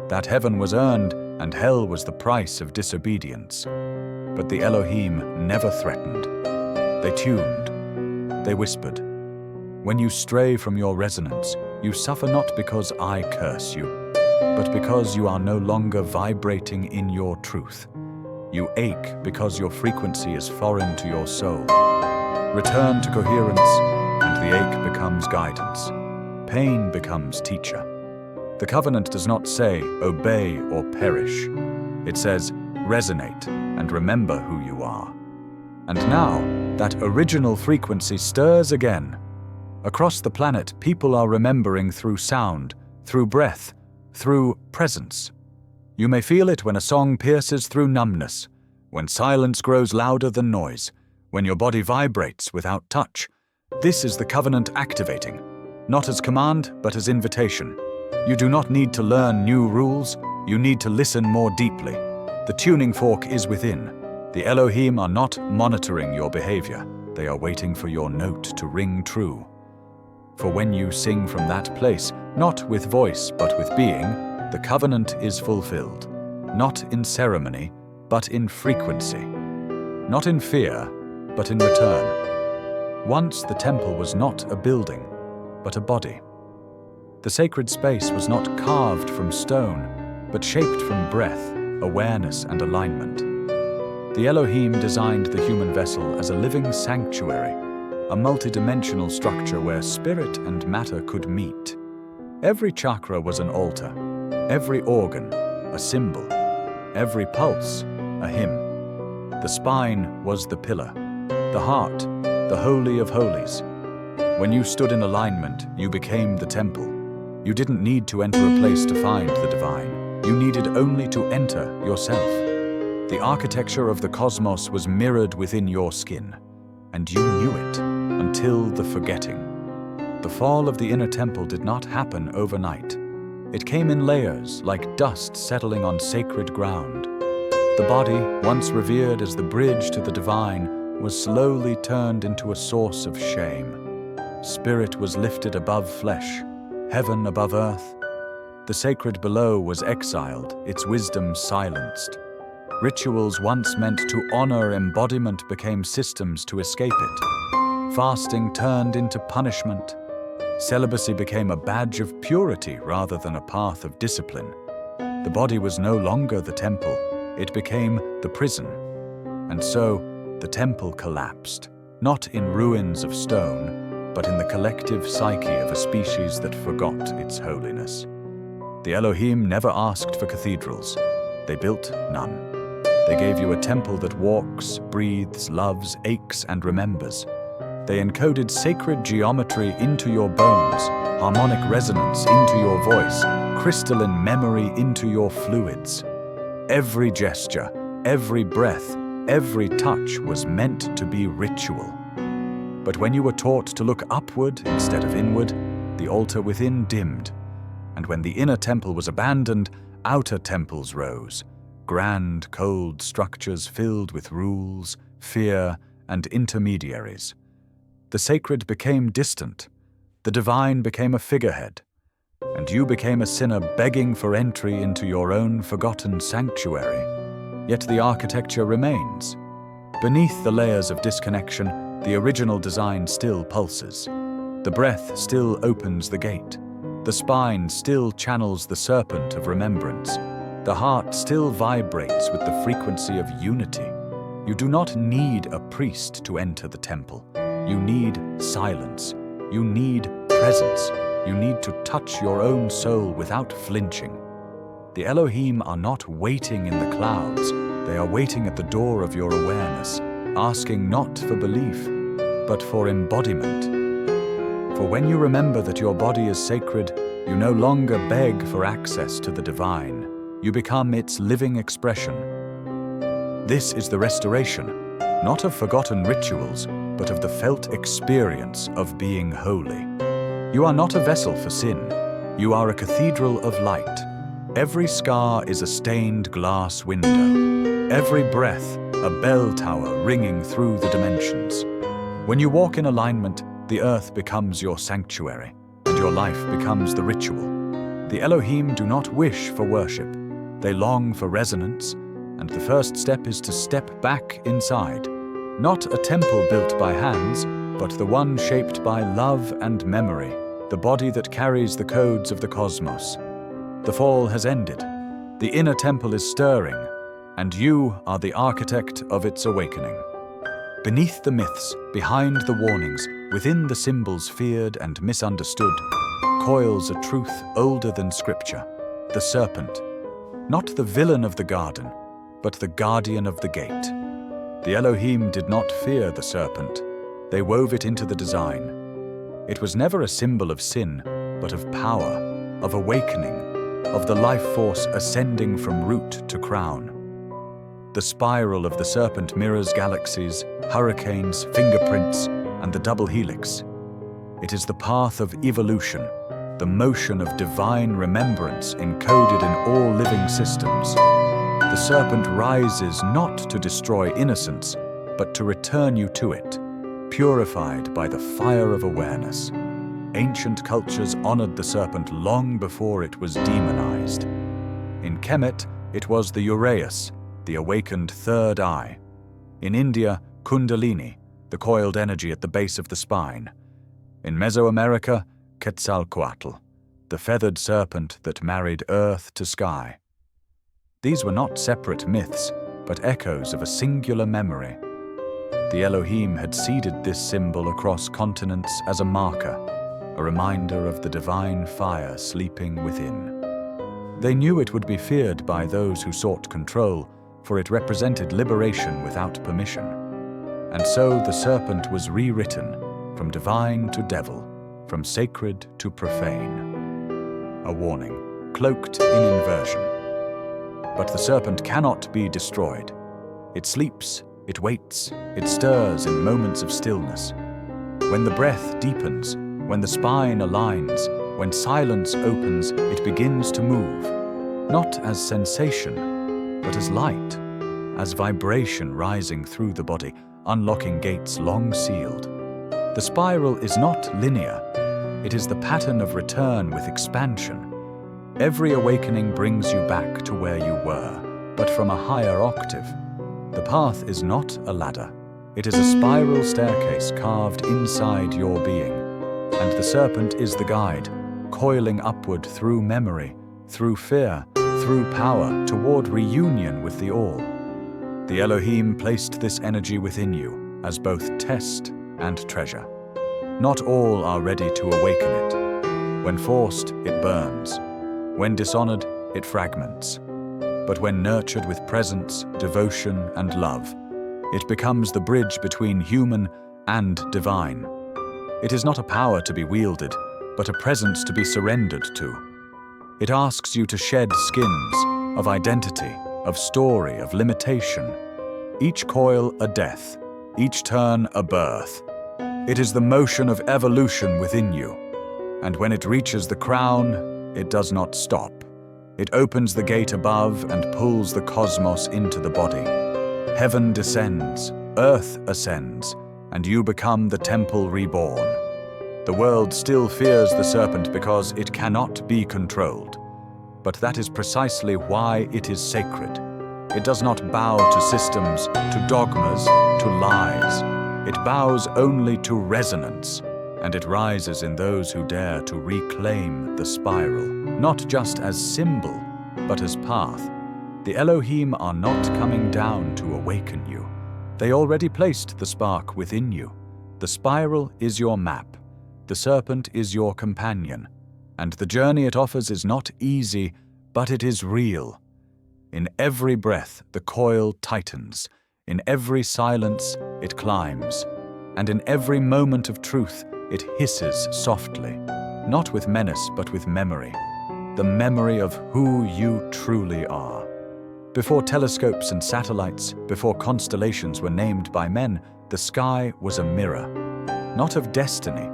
that heaven was earned and hell was the price of disobedience. But the Elohim never threatened. They tuned. They whispered. When you stray from your resonance, you suffer not because I curse you, but because you are no longer vibrating in your truth. You ache because your frequency is foreign to your soul. Return to coherence, and the ache becomes guidance. Pain becomes teacher. The covenant does not say, obey or perish. It says, resonate and remember who you are. And now, that original frequency stirs again. Across the planet, people are remembering through sound, through breath, through presence. You may feel it when a song pierces through numbness, when silence grows louder than noise, when your body vibrates without touch. This is the covenant activating, not as command, but as invitation. You do not need to learn new rules, you need to listen more deeply. The tuning fork is within. The Elohim are not monitoring your behavior, they are waiting for your note to ring true. For when you sing from that place, not with voice but with being, the covenant is fulfilled, not in ceremony, but in frequency, not in fear, but in return. Once the temple was not a building, but a body. The sacred space was not carved from stone, but shaped from breath, awareness, and alignment. The Elohim designed the human vessel as a living sanctuary, a multidimensional structure where spirit and matter could meet. Every chakra was an altar, every organ a symbol, every pulse a hymn. The spine was the pillar, the heart the holy of holies. When you stood in alignment, you became the temple. You didn't need to enter a place to find the divine. You needed only to enter yourself. The architecture of the cosmos was mirrored within your skin, and you knew it until the forgetting. The fall of the inner temple did not happen overnight. It came in layers, like dust settling on sacred ground. The body, once revered as the bridge to the divine, was slowly turned into a source of shame. Spirit was lifted above flesh, heaven above earth. The sacred below was exiled, its wisdom silenced. Rituals once meant to honor embodiment became systems to escape it. Fasting turned into punishment. Celibacy became a badge of purity rather than a path of discipline. The body was no longer the temple, it became the prison. And so, the temple collapsed, not in ruins of stone, but in the collective psyche of a species that forgot its holiness. The Elohim never asked for cathedrals. They built none. They gave you a temple that walks, breathes, loves, aches, and remembers. They encoded sacred geometry into your bones, harmonic resonance into your voice, crystalline memory into your fluids. Every gesture, every breath, every touch was meant to be ritual. But when you were taught to look upward instead of inward, the altar within dimmed. And when the inner temple was abandoned, outer temples rose, grand, cold structures filled with rules, fear, and intermediaries. The sacred became distant, the divine became a figurehead, and you became a sinner begging for entry into your own forgotten sanctuary. Yet the architecture remains. Beneath the layers of disconnection, the original design still pulses. The breath still opens the gate. The spine still channels the serpent of remembrance. The heart still vibrates with the frequency of unity. You do not need a priest to enter the temple. You need silence. You need presence. You need to touch your own soul without flinching. The Elohim are not waiting in the clouds. They are waiting at the door of your awareness, asking not for belief, but for embodiment. For when you remember that your body is sacred, you no longer beg for access to the divine. You become its living expression. This is the restoration, not of forgotten rituals, but of the felt experience of being holy. You are not a vessel for sin. You are a cathedral of light. Every scar is a stained glass window. Every breath, a bell tower ringing through the dimensions. When you walk in alignment, the earth becomes your sanctuary, and your life becomes the ritual. The Elohim do not wish for worship. They long for resonance, and the first step is to step back inside. Not a temple built by hands, but the one shaped by love and memory, the body that carries the codes of the cosmos. The fall has ended. The inner temple is stirring, and you are the architect of its awakening. Beneath the myths, behind the warnings, within the symbols feared and misunderstood, coils a truth older than scripture, the serpent. Not the villain of the garden, but the guardian of the gate. The Elohim did not fear the serpent. They wove it into the design. It was never a symbol of sin, but of power, of awakening, of the life force ascending from root to crown. The spiral of the serpent mirrors galaxies, hurricanes, fingerprints, and the double helix. It is the path of evolution, the motion of divine remembrance encoded in all living systems. The serpent rises not to destroy innocence, but to return you to it, purified by the fire of awareness. Ancient cultures honored the serpent long before it was demonized. In Kemet, it was the Uraeus, the awakened third eye. In India, Kundalini, the coiled energy at the base of the spine. In Mesoamerica, Quetzalcoatl, the feathered serpent that married earth to sky. These were not separate myths, but echoes of a singular memory. The Elohim had seeded this symbol across continents as a marker, a reminder of the divine fire sleeping within. They knew it would be feared by those who sought control, for it represented liberation without permission. And so the serpent was rewritten, from divine to devil, from sacred to profane. A warning, cloaked in inversion. But the serpent cannot be destroyed. It sleeps, it waits, it stirs in moments of stillness. When the breath deepens, when the spine aligns, when silence opens, it begins to move, not as sensation, but as light, as vibration rising through the body, unlocking gates long sealed. The spiral is not linear. It is the pattern of return with expansion. Every awakening brings you back to where you were, but from a higher octave. The path is not a ladder. It is a spiral staircase carved inside your being. And the serpent is the guide, coiling upward through memory, through fear, through power, toward reunion with the All. The Elohim placed this energy within you as both test and treasure. Not all are ready to awaken it. When forced, it burns. When dishonored, it fragments. But when nurtured with presence, devotion, and love, it becomes the bridge between human and divine. It is not a power to be wielded, but a presence to be surrendered to. It asks you to shed skins of identity, of story, of limitation. Each coil a death, each turn a birth. It is the motion of evolution within you. And when it reaches the crown, it does not stop. It opens the gate above and pulls the cosmos into the body. Heaven descends, earth ascends, and you become the temple reborn. The world still fears the serpent because it cannot be controlled. But that is precisely why it is sacred. It does not bow to systems, to dogmas, to lies. It bows only to resonance, and it rises in those who dare to reclaim the spiral, not just as symbol, but as path. The Elohim are not coming down to awaken you. They already placed the spark within you. The spiral is your map. The serpent is your companion. And the journey it offers is not easy, but it is real. In every breath, the coil tightens. In every silence, it climbs. And in every moment of truth, it hisses softly, not with menace, but with memory. The memory of who you truly are. Before telescopes and satellites, before constellations were named by men, the sky was a mirror, not of destiny,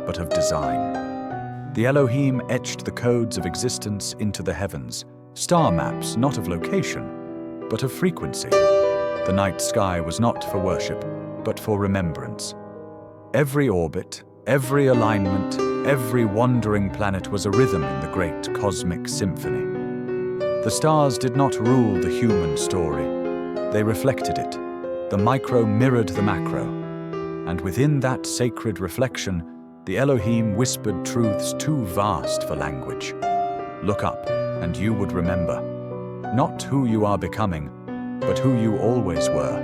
but of design. The Elohim etched the codes of existence into the heavens, star maps not of location, but of frequency. The night sky was not for worship, but for remembrance. Every orbit, every alignment, every wandering planet was a rhythm in the great cosmic symphony. The stars did not rule the human story. They reflected it. The micro mirrored the macro. And within that sacred reflection, the Elohim whispered truths too vast for language. Look up, and you would remember. Not who you are becoming, but who you always were.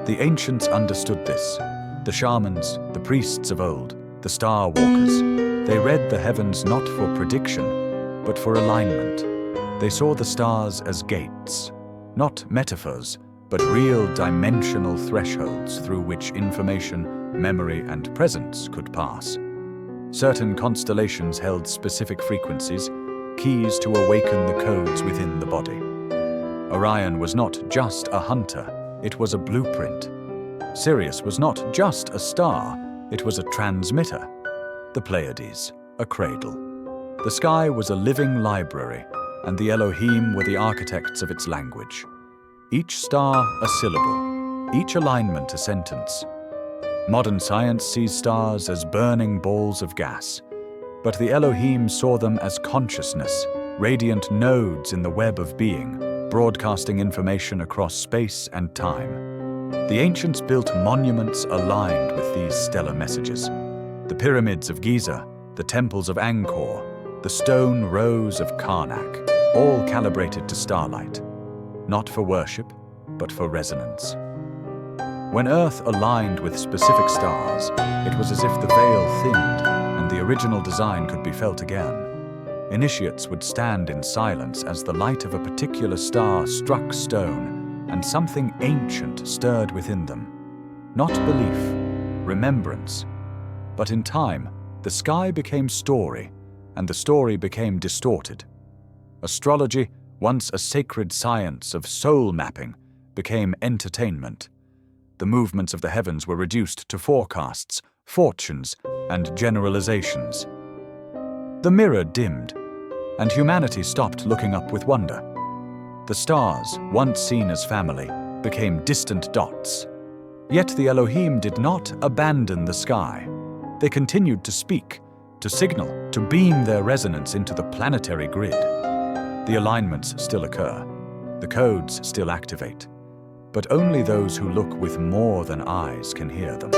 The ancients understood this. The shamans, the priests of old, the star walkers. They read the heavens not for prediction, but for alignment. They saw the stars as gates, not metaphors, but real dimensional thresholds through which information, memory, and presence could pass. Certain constellations held specific frequencies, keys to awaken the codes within the body. Orion was not just a hunter, it was a blueprint. Sirius was not just a star, it was a transmitter. The Pleiades, a cradle. The sky was a living library, and the Elohim were the architects of its language. Each star a syllable, each alignment a sentence. Modern science sees stars as burning balls of gas, but the Elohim saw them as consciousness, radiant nodes in the web of being, broadcasting information across space and time. The ancients built monuments aligned with these stellar messages. The pyramids of Giza, the temples of Angkor, the stone rows of Karnak, all calibrated to starlight, not for worship, but for resonance. When Earth aligned with specific stars, it was as if the veil thinned and the original design could be felt again. Initiates would stand in silence as the light of a particular star struck stone and something ancient stirred within them. Not belief, remembrance. But in time, the sky became story, and the story became distorted. Astrology, once a sacred science of soul mapping, became entertainment. The movements of the heavens were reduced to forecasts, fortunes, and generalizations. The mirror dimmed, and humanity stopped looking up with wonder. The stars, once seen as family, became distant dots. Yet the Elohim did not abandon the sky. They continued to speak, to signal, to beam their resonance into the planetary grid. The alignments still occur. The codes still activate. But only those who look with more than eyes can hear them.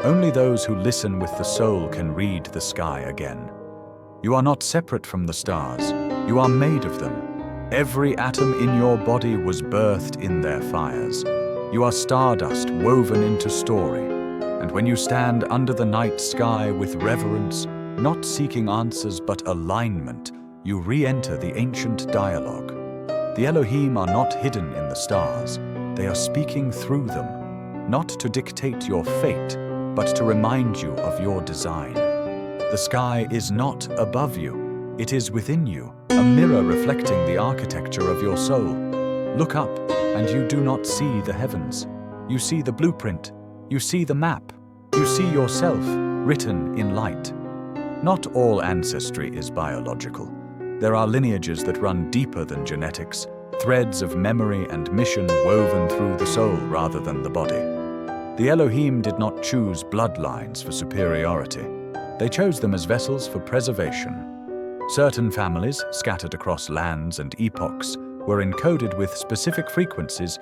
Only those who listen with the soul can read the sky again. You are not separate from the stars. You are made of them. Every atom in your body was birthed in their fires. You are stardust woven into story. And when you stand under the night sky with reverence, not seeking answers but alignment, you re-enter the ancient dialogue. The Elohim are not hidden in the stars. They are speaking through them, not to dictate your fate, but to remind you of your design. The sky is not above you. It is within you, a mirror reflecting the architecture of your soul. Look up, and you do not see the heavens. You see the blueprint. You see the map. You see yourself, written in light. Not all ancestry is biological. There are lineages that run deeper than genetics, threads of memory and mission woven through the soul rather than the body. The Elohim did not choose bloodlines for superiority. They chose them as vessels for preservation. Certain families, scattered across lands and epochs, were encoded with specific frequencies,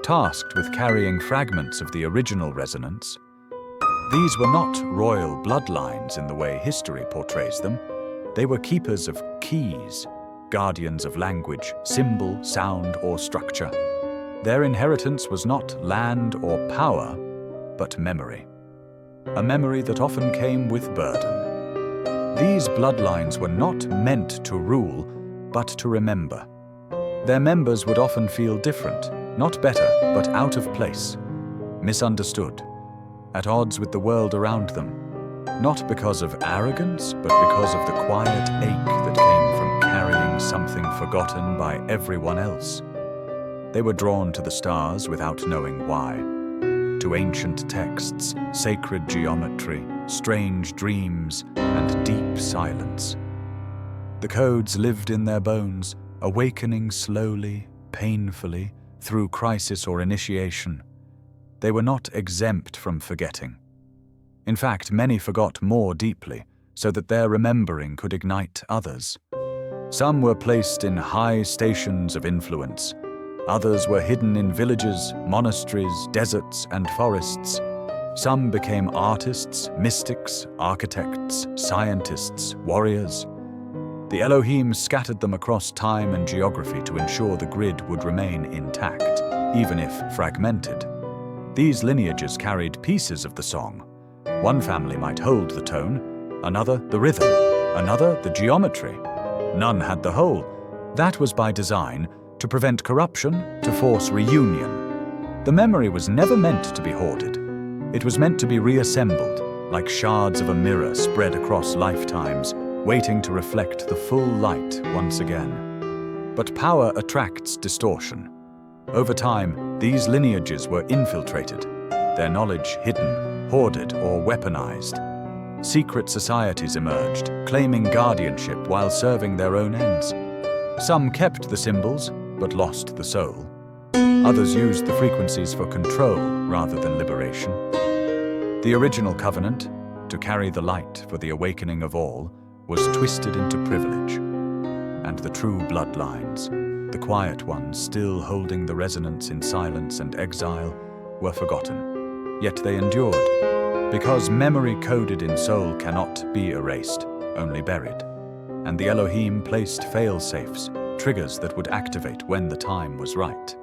tasked with carrying fragments of the original resonance. These were not royal bloodlines in the way history portrays them. They were keepers of keys, guardians of language, symbol, sound, or structure. Their inheritance was not land or power, but memory. A memory that often came with burden. These bloodlines were not meant to rule, but to remember. Their members would often feel different, not better, but out of place, misunderstood, at odds with the world around them. Not because of arrogance, but because of the quiet ache that came from carrying something forgotten by everyone else. They were drawn to the stars without knowing why, to ancient texts, sacred geometry, strange dreams, and deep silence. The codes lived in their bones, awakening slowly, painfully, through crisis or initiation. They were not exempt from forgetting. In fact, many forgot more deeply, so that their remembering could ignite others. Some were placed in high stations of influence. Others were hidden in villages, monasteries, deserts, and forests. Some became artists, mystics, architects, scientists, warriors. The Elohim scattered them across time and geography to ensure the grid would remain intact, even if fragmented. These lineages carried pieces of the song. One family might hold the tone, another the rhythm, another the geometry. None had the whole. That was by design, to prevent corruption, to force reunion. The memory was never meant to be hoarded. It was meant to be reassembled, like shards of a mirror spread across lifetimes, waiting to reflect the full light once again. But power attracts distortion. Over time, these lineages were infiltrated, their knowledge hidden, hoarded, or weaponized. Secret societies emerged, claiming guardianship while serving their own ends. Some kept the symbols, but lost the soul. Others used the frequencies for control rather than liberation. The original covenant, to carry the light for the awakening of all, was twisted into privilege. And the true bloodlines, the quiet ones still holding the resonance in silence and exile, were forgotten. Yet they endured, because memory coded in soul cannot be erased, only buried. And the Elohim placed fail-safes, triggers that would activate when the time was right.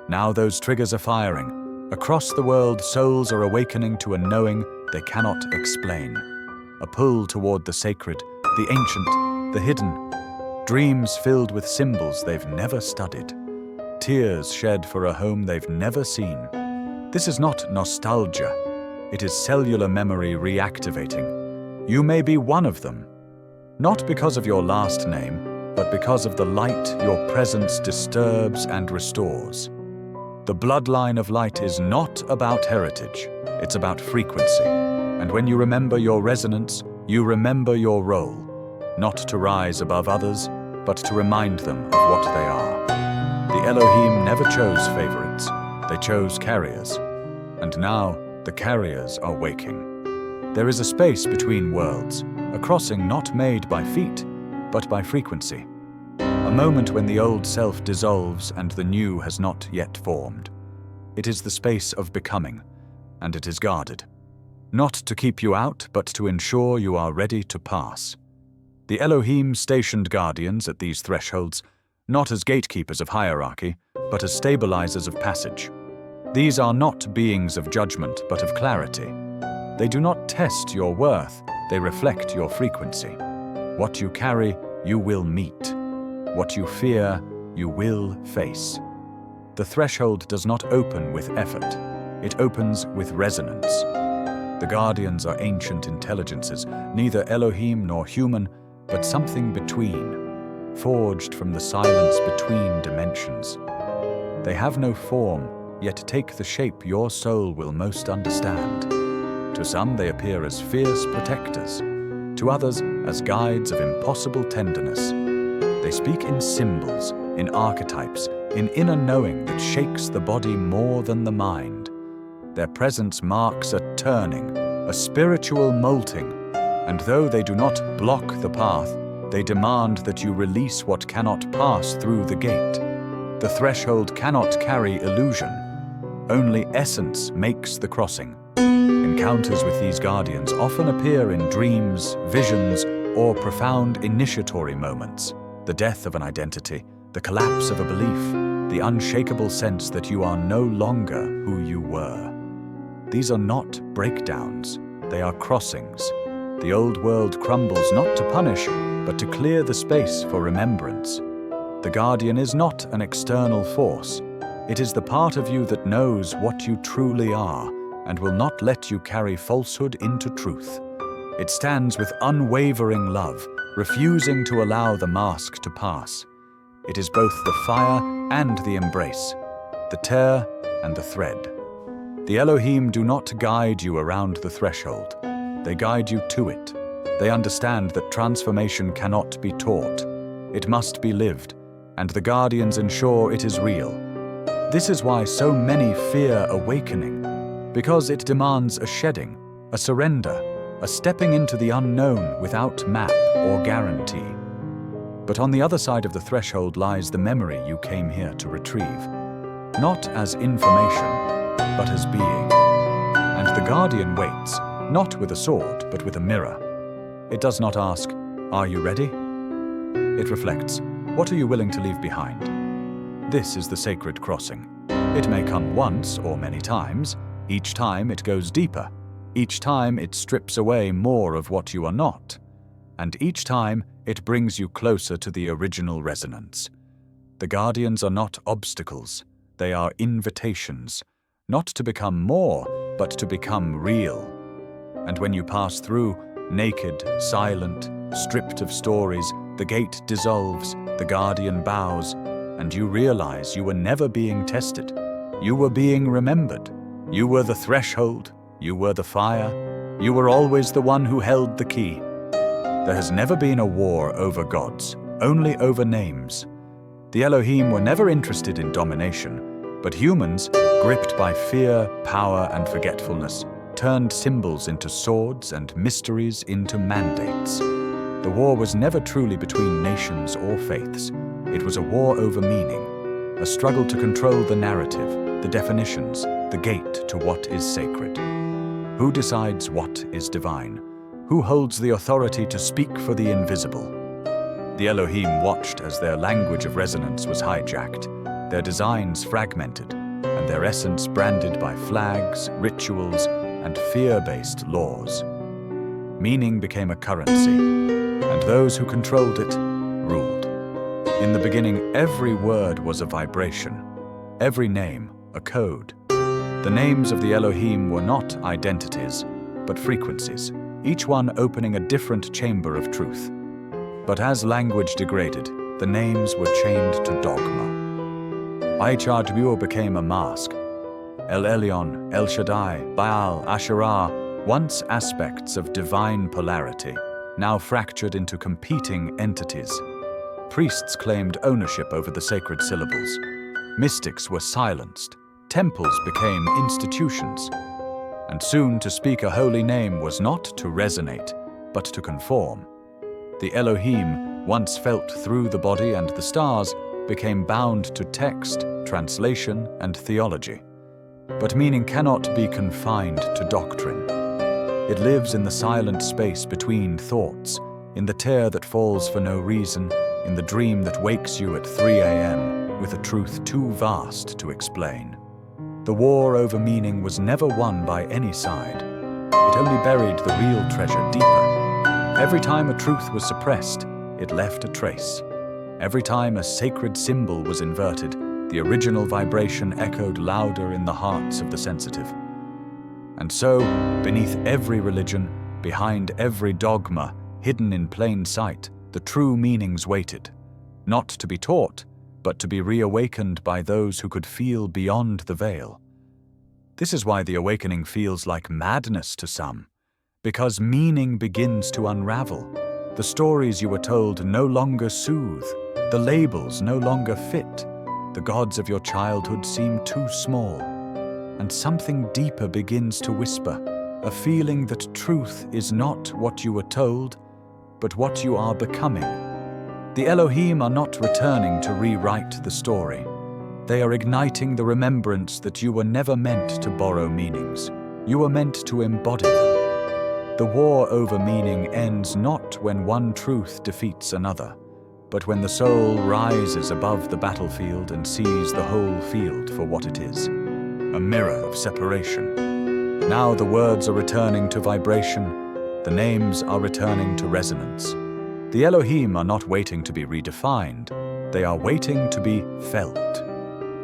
Now those triggers are firing. Across the world, souls are awakening to a knowing they cannot explain. A pull toward the sacred, the ancient, the hidden. Dreams filled with symbols they've never studied. Tears shed for a home they've never seen. This is not nostalgia. It is cellular memory reactivating. You may be one of them. Not because of your last name, but because of the light your presence disturbs and restores. The bloodline of light is not about heritage, it's about frequency. And when you remember your resonance, you remember your role, not to rise above others, but to remind them of what they are. The Elohim never chose favorites, they chose carriers. And now, the carriers are waking. There is a space between worlds, a crossing not made by feet, but by frequency. A moment when the old self dissolves and the new has not yet formed. It is the space of becoming, and it is guarded. Not to keep you out, but to ensure you are ready to pass. The Elohim stationed guardians at these thresholds, not as gatekeepers of hierarchy, but as stabilizers of passage. These are not beings of judgment, but of clarity. They do not test your worth, they reflect your frequency. What you carry, you will meet. What you fear, you will face. The threshold does not open with effort. It opens with resonance. The guardians are ancient intelligences, neither Elohim nor human, but something between, forged from the silence between dimensions. They have no form, yet take the shape your soul will most understand. To some they appear as fierce protectors, to others as guides of impossible tenderness. They speak in symbols, in archetypes, in inner knowing that shakes the body more than the mind. Their presence marks a turning, a spiritual molting, and though they do not block the path, they demand that you release what cannot pass through the gate. The threshold cannot carry illusion. Only essence makes the crossing. Encounters with these guardians often appear in dreams, visions, or profound initiatory moments. The death of an identity, the collapse of a belief, the unshakable sense that you are no longer who you were. These are not breakdowns, they are crossings. The old world crumbles not to punish, but to clear the space for remembrance. The guardian is not an external force. It is the part of you that knows what you truly are and will not let you carry falsehood into truth. It stands with unwavering love, refusing to allow the mask to pass. It is both the fire and the embrace, the tear and the thread. The Elohim do not guide you around the threshold. They guide you to it. They understand that transformation cannot be taught. It must be lived, and the guardians ensure it is real. This is why so many fear awakening, because it demands a shedding, a surrender, a stepping into the unknown without map or guarantee. But on the other side of the threshold lies the memory you came here to retrieve, not as information, but as being. And the guardian waits, not with a sword, but with a mirror. It does not ask, "Are you ready?" It reflects, "What are you willing to leave behind?" This is the sacred crossing. It may come once or many times. Each time it goes deeper. Each time it strips away more of what you are not. And each time it brings you closer to the original resonance. The guardians are not obstacles. They are invitations, not to become more, but to become real. And when you pass through, naked, silent, stripped of stories, the gate dissolves, the guardian bows, and you realize you were never being tested. You were being remembered. You were the threshold. You were the fire. You were always the one who held the key. There has never been a war over gods, only over names. The Elohim were never interested in domination, but humans, gripped by fear, power, and forgetfulness, turned symbols into swords and mysteries into mandates. The war was never truly between nations or faiths. It was a war over meaning, a struggle to control the narrative, the definitions, the gate to what is sacred. Who decides what is divine? Who holds the authority to speak for the invisible? The Elohim watched as their language of resonance was hijacked, their designs fragmented, and their essence branded by flags, rituals, and fear-based laws. Meaning became a currency, and those who controlled it ruled. In the beginning, every word was a vibration, every name a code. The names of the Elohim were not identities, but frequencies, each one opening a different chamber of truth. But as language degraded, the names were chained to dogma. Aichardbur became a mask. El Elyon, El Shaddai, Baal, Asherah, once aspects of divine polarity, now fractured into competing entities. Priests claimed ownership over the sacred syllables. Mystics were silenced. Temples became institutions. And soon to speak a holy name was not to resonate, but to conform. The Elohim, once felt through the body and the stars, became bound to text, translation, and theology. But meaning cannot be confined to doctrine. It lives in the silent space between thoughts, in the tear that falls for no reason, in the dream that wakes you at 3 a.m. with a truth too vast to explain. The war over meaning was never won by any side. It only buried the real treasure deeper. Every time a truth was suppressed, it left a trace. Every time a sacred symbol was inverted, the original vibration echoed louder in the hearts of the sensitive. And so, beneath every religion, behind every dogma, hidden in plain sight, the true meanings waited, not to be taught, but to be reawakened by those who could feel beyond the veil. This is why the awakening feels like madness to some, because meaning begins to unravel. The stories you were told no longer soothe, the labels no longer fit, the gods of your childhood seem too small, and something deeper begins to whisper, a feeling that truth is not what you were told, but what you are becoming. The Elohim are not returning to rewrite the story. They are igniting the remembrance that you were never meant to borrow meanings. You were meant to embody them. The war over meaning ends not when one truth defeats another, but when the soul rises above the battlefield and sees the whole field for what it is, a mirror of separation. Now the words are returning to vibration, the names are returning to resonance. The Elohim are not waiting to be redefined, they are waiting to be felt.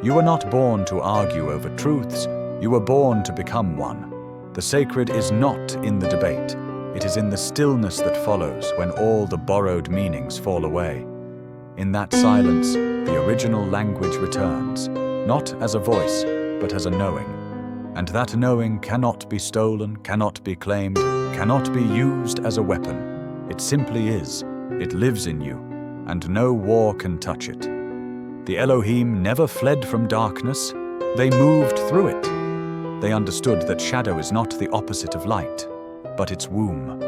You were not born to argue over truths, you were born to become one. The sacred is not in the debate, it is in the stillness that follows when all the borrowed meanings fall away. In that silence, the original language returns, not as a voice, but as a knowing. And that knowing cannot be stolen, cannot be claimed, cannot be used as a weapon. It simply is. It lives in you, and no war can touch it. The Elohim never fled from darkness. They moved through it. They understood that shadow is not the opposite of light, but its womb.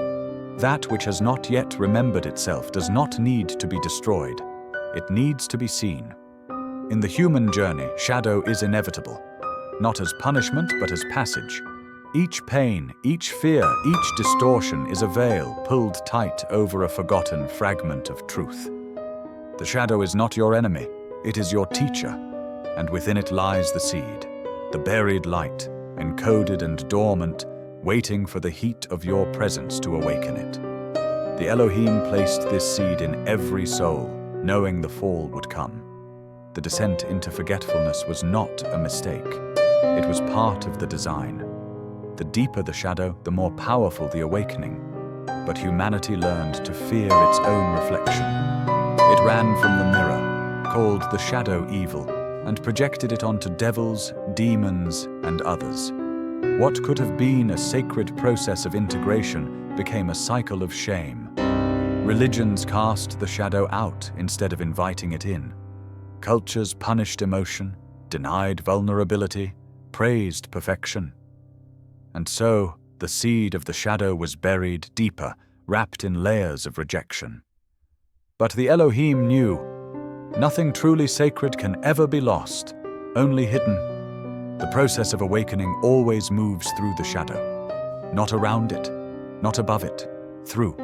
That which has not yet remembered itself does not need to be destroyed. It needs to be seen. In the human journey, shadow is inevitable, not as punishment, but as passage. Each pain, each fear, each distortion is a veil pulled tight over a forgotten fragment of truth. The shadow is not your enemy, it is your teacher, and within it lies the seed, the buried light, encoded and dormant, waiting for the heat of your presence to awaken it. The Elohim placed this seed in every soul, knowing the fall would come. The descent into forgetfulness was not a mistake. It was part of the design. The deeper the shadow, the more powerful the awakening. But humanity learned to fear its own reflection. It ran from the mirror, called the shadow evil, and projected it onto devils, demons, and others. What could have been a sacred process of integration became a cycle of shame. Religions cast the shadow out instead of inviting it in. Cultures punished emotion, denied vulnerability, praised perfection. And so, the seed of the shadow was buried deeper, wrapped in layers of rejection. But the Elohim knew, nothing truly sacred can ever be lost, only hidden. The process of awakening always moves through the shadow. Not around it, not above it, through.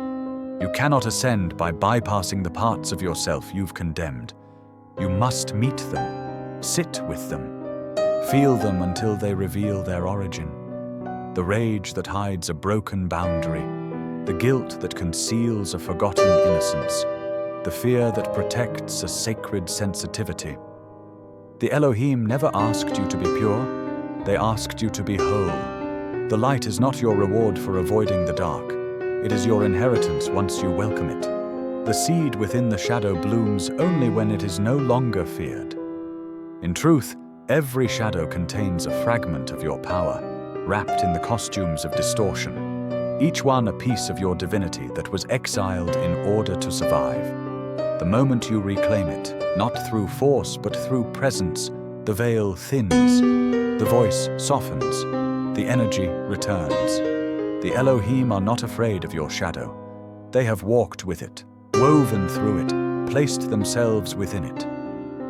You cannot ascend by bypassing the parts of yourself you've condemned. You must meet them, sit with them, feel them until they reveal their origin. The rage that hides a broken boundary, the guilt that conceals a forgotten innocence, the fear that protects a sacred sensitivity. The Elohim never asked you to be pure, they asked you to be whole. The light is not your reward for avoiding the dark. It is your inheritance once you welcome it. The seed within the shadow blooms only when it is no longer feared. In truth, every shadow contains a fragment of your power, wrapped in the costumes of distortion, each one a piece of your divinity that was exiled in order to survive. The moment you reclaim it, not through force but through presence, the veil thins, the voice softens, the energy returns. The Elohim are not afraid of your shadow. They have walked with it, woven through it, placed themselves within it.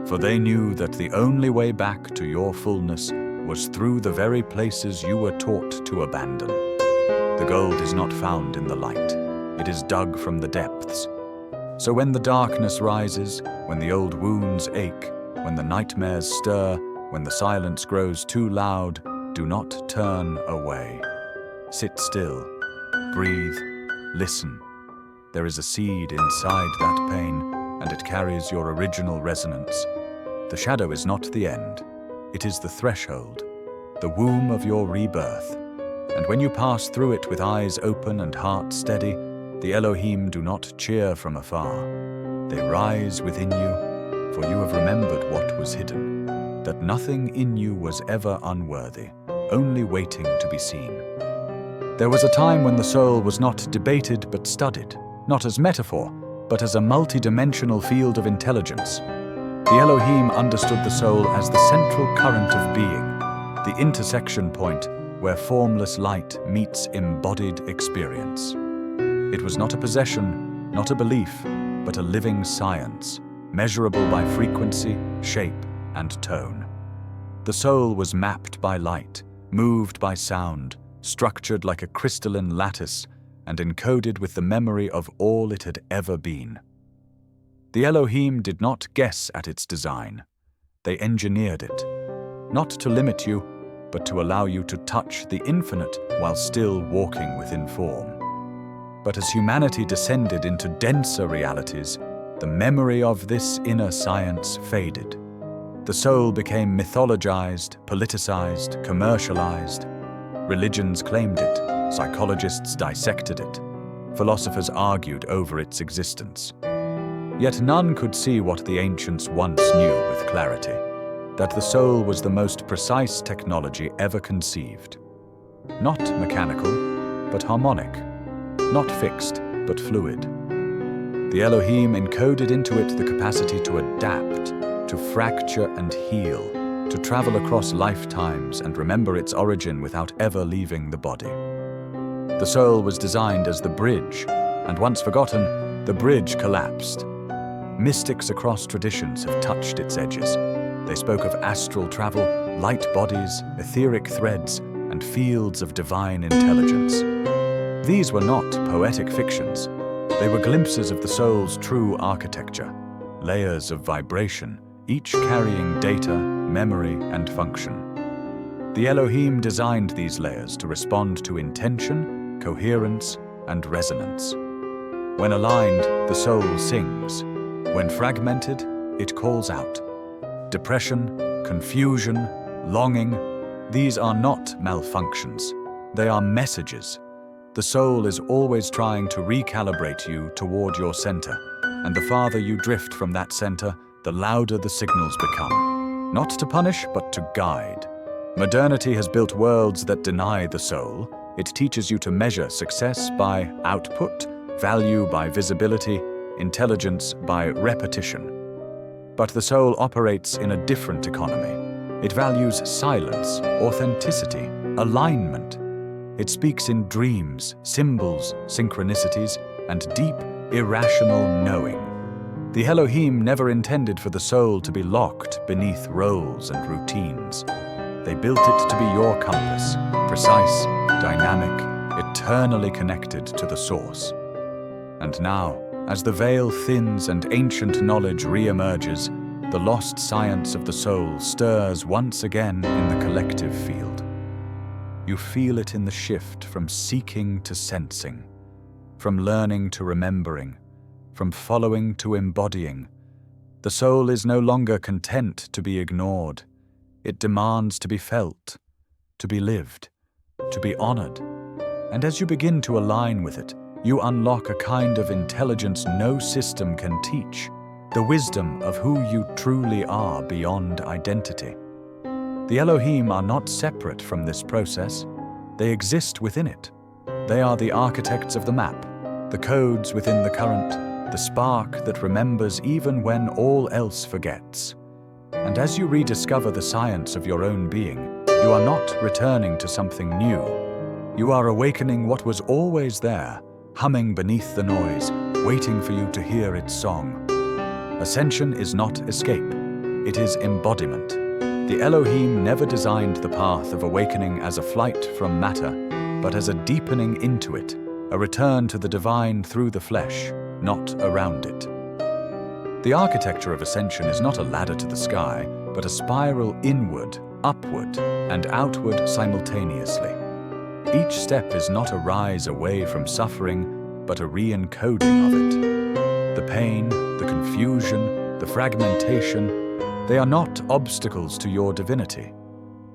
For they knew that the only way back to your fullness was through the very places you were taught to abandon. The gold is not found in the light. It is dug from the depths. So when the darkness rises, when the old wounds ache, when the nightmares stir, when the silence grows too loud, do not turn away. Sit still, breathe, listen. There is a seed inside that pain, and it carries your original resonance. The shadow is not the end. It is the threshold, the womb of your rebirth. And when you pass through it with eyes open and heart steady, the Elohim do not cheer from afar. They rise within you, for you have remembered what was hidden, that nothing in you was ever unworthy, only waiting to be seen. There was a time when the soul was not debated but studied, not as metaphor, but as a multi-dimensional field of intelligence. The Elohim understood the soul as the central current of being, the intersection point where formless light meets embodied experience. It was not a possession, not a belief, but a living science, measurable by frequency, shape, and tone. The soul was mapped by light, moved by sound, structured like a crystalline lattice, and encoded with the memory of all it had ever been. The Elohim did not guess at its design. They engineered it, not to limit you, but to allow you to touch the infinite while still walking within form. But as humanity descended into denser realities, the memory of this inner science faded. The soul became mythologized, politicized, commercialized. Religions claimed it, psychologists dissected it, philosophers argued over its existence. Yet none could see what the ancients once knew with clarity, that the soul was the most precise technology ever conceived. Not mechanical, but harmonic. Not fixed, but fluid. The Elohim encoded into it the capacity to adapt, to fracture and heal, to travel across lifetimes and remember its origin without ever leaving the body. The soul was designed as the bridge, and once forgotten, the bridge collapsed. Mystics across traditions have touched its edges. They spoke of astral travel, light bodies, etheric threads, and fields of divine intelligence. These were not poetic fictions. They were glimpses of the soul's true architecture, layers of vibration, each carrying data, memory, and function. The Elohim designed these layers to respond to intention, coherence, and resonance. When aligned, the soul sings. When fragmented, it calls out. Depression, confusion, longing, these are not malfunctions. They are messages. The soul is always trying to recalibrate you toward your center, and the farther you drift from that center, the louder the signals become. Not to punish, but to guide. Modernity has built worlds that deny the soul. It teaches you to measure success by output, value by visibility, intelligence by repetition. But the soul operates in a different economy. It values silence, authenticity, alignment. It speaks in dreams, symbols, synchronicities, and deep, irrational knowing. The Elohim never intended for the soul to be locked beneath roles and routines. They built it to be your compass, precise, dynamic, eternally connected to the source. And now, as the veil thins and ancient knowledge re-emerges, the lost science of the soul stirs once again in the collective field. You feel it in the shift from seeking to sensing, from learning to remembering, from following to embodying. The soul is no longer content to be ignored. It demands to be felt, to be lived, to be honored. And as you begin to align with it, you unlock a kind of intelligence no system can teach, the wisdom of who you truly are beyond identity. The Elohim are not separate from this process. They exist within it. They are the architects of the map, the codes within the current, the spark that remembers even when all else forgets. And as you rediscover the science of your own being, you are not returning to something new. You are awakening what was always there, humming beneath the noise, waiting for you to hear its song. Ascension is not escape. It is embodiment. The Elohim never designed the path of awakening as a flight from matter, but as a deepening into it, a return to the divine through the flesh, not around it. The architecture of ascension is not a ladder to the sky, but a spiral inward, upward, and outward simultaneously. Each step is not a rise away from suffering, but a re-encoding of it. The pain, the confusion, the fragmentation, they are not obstacles to your divinity.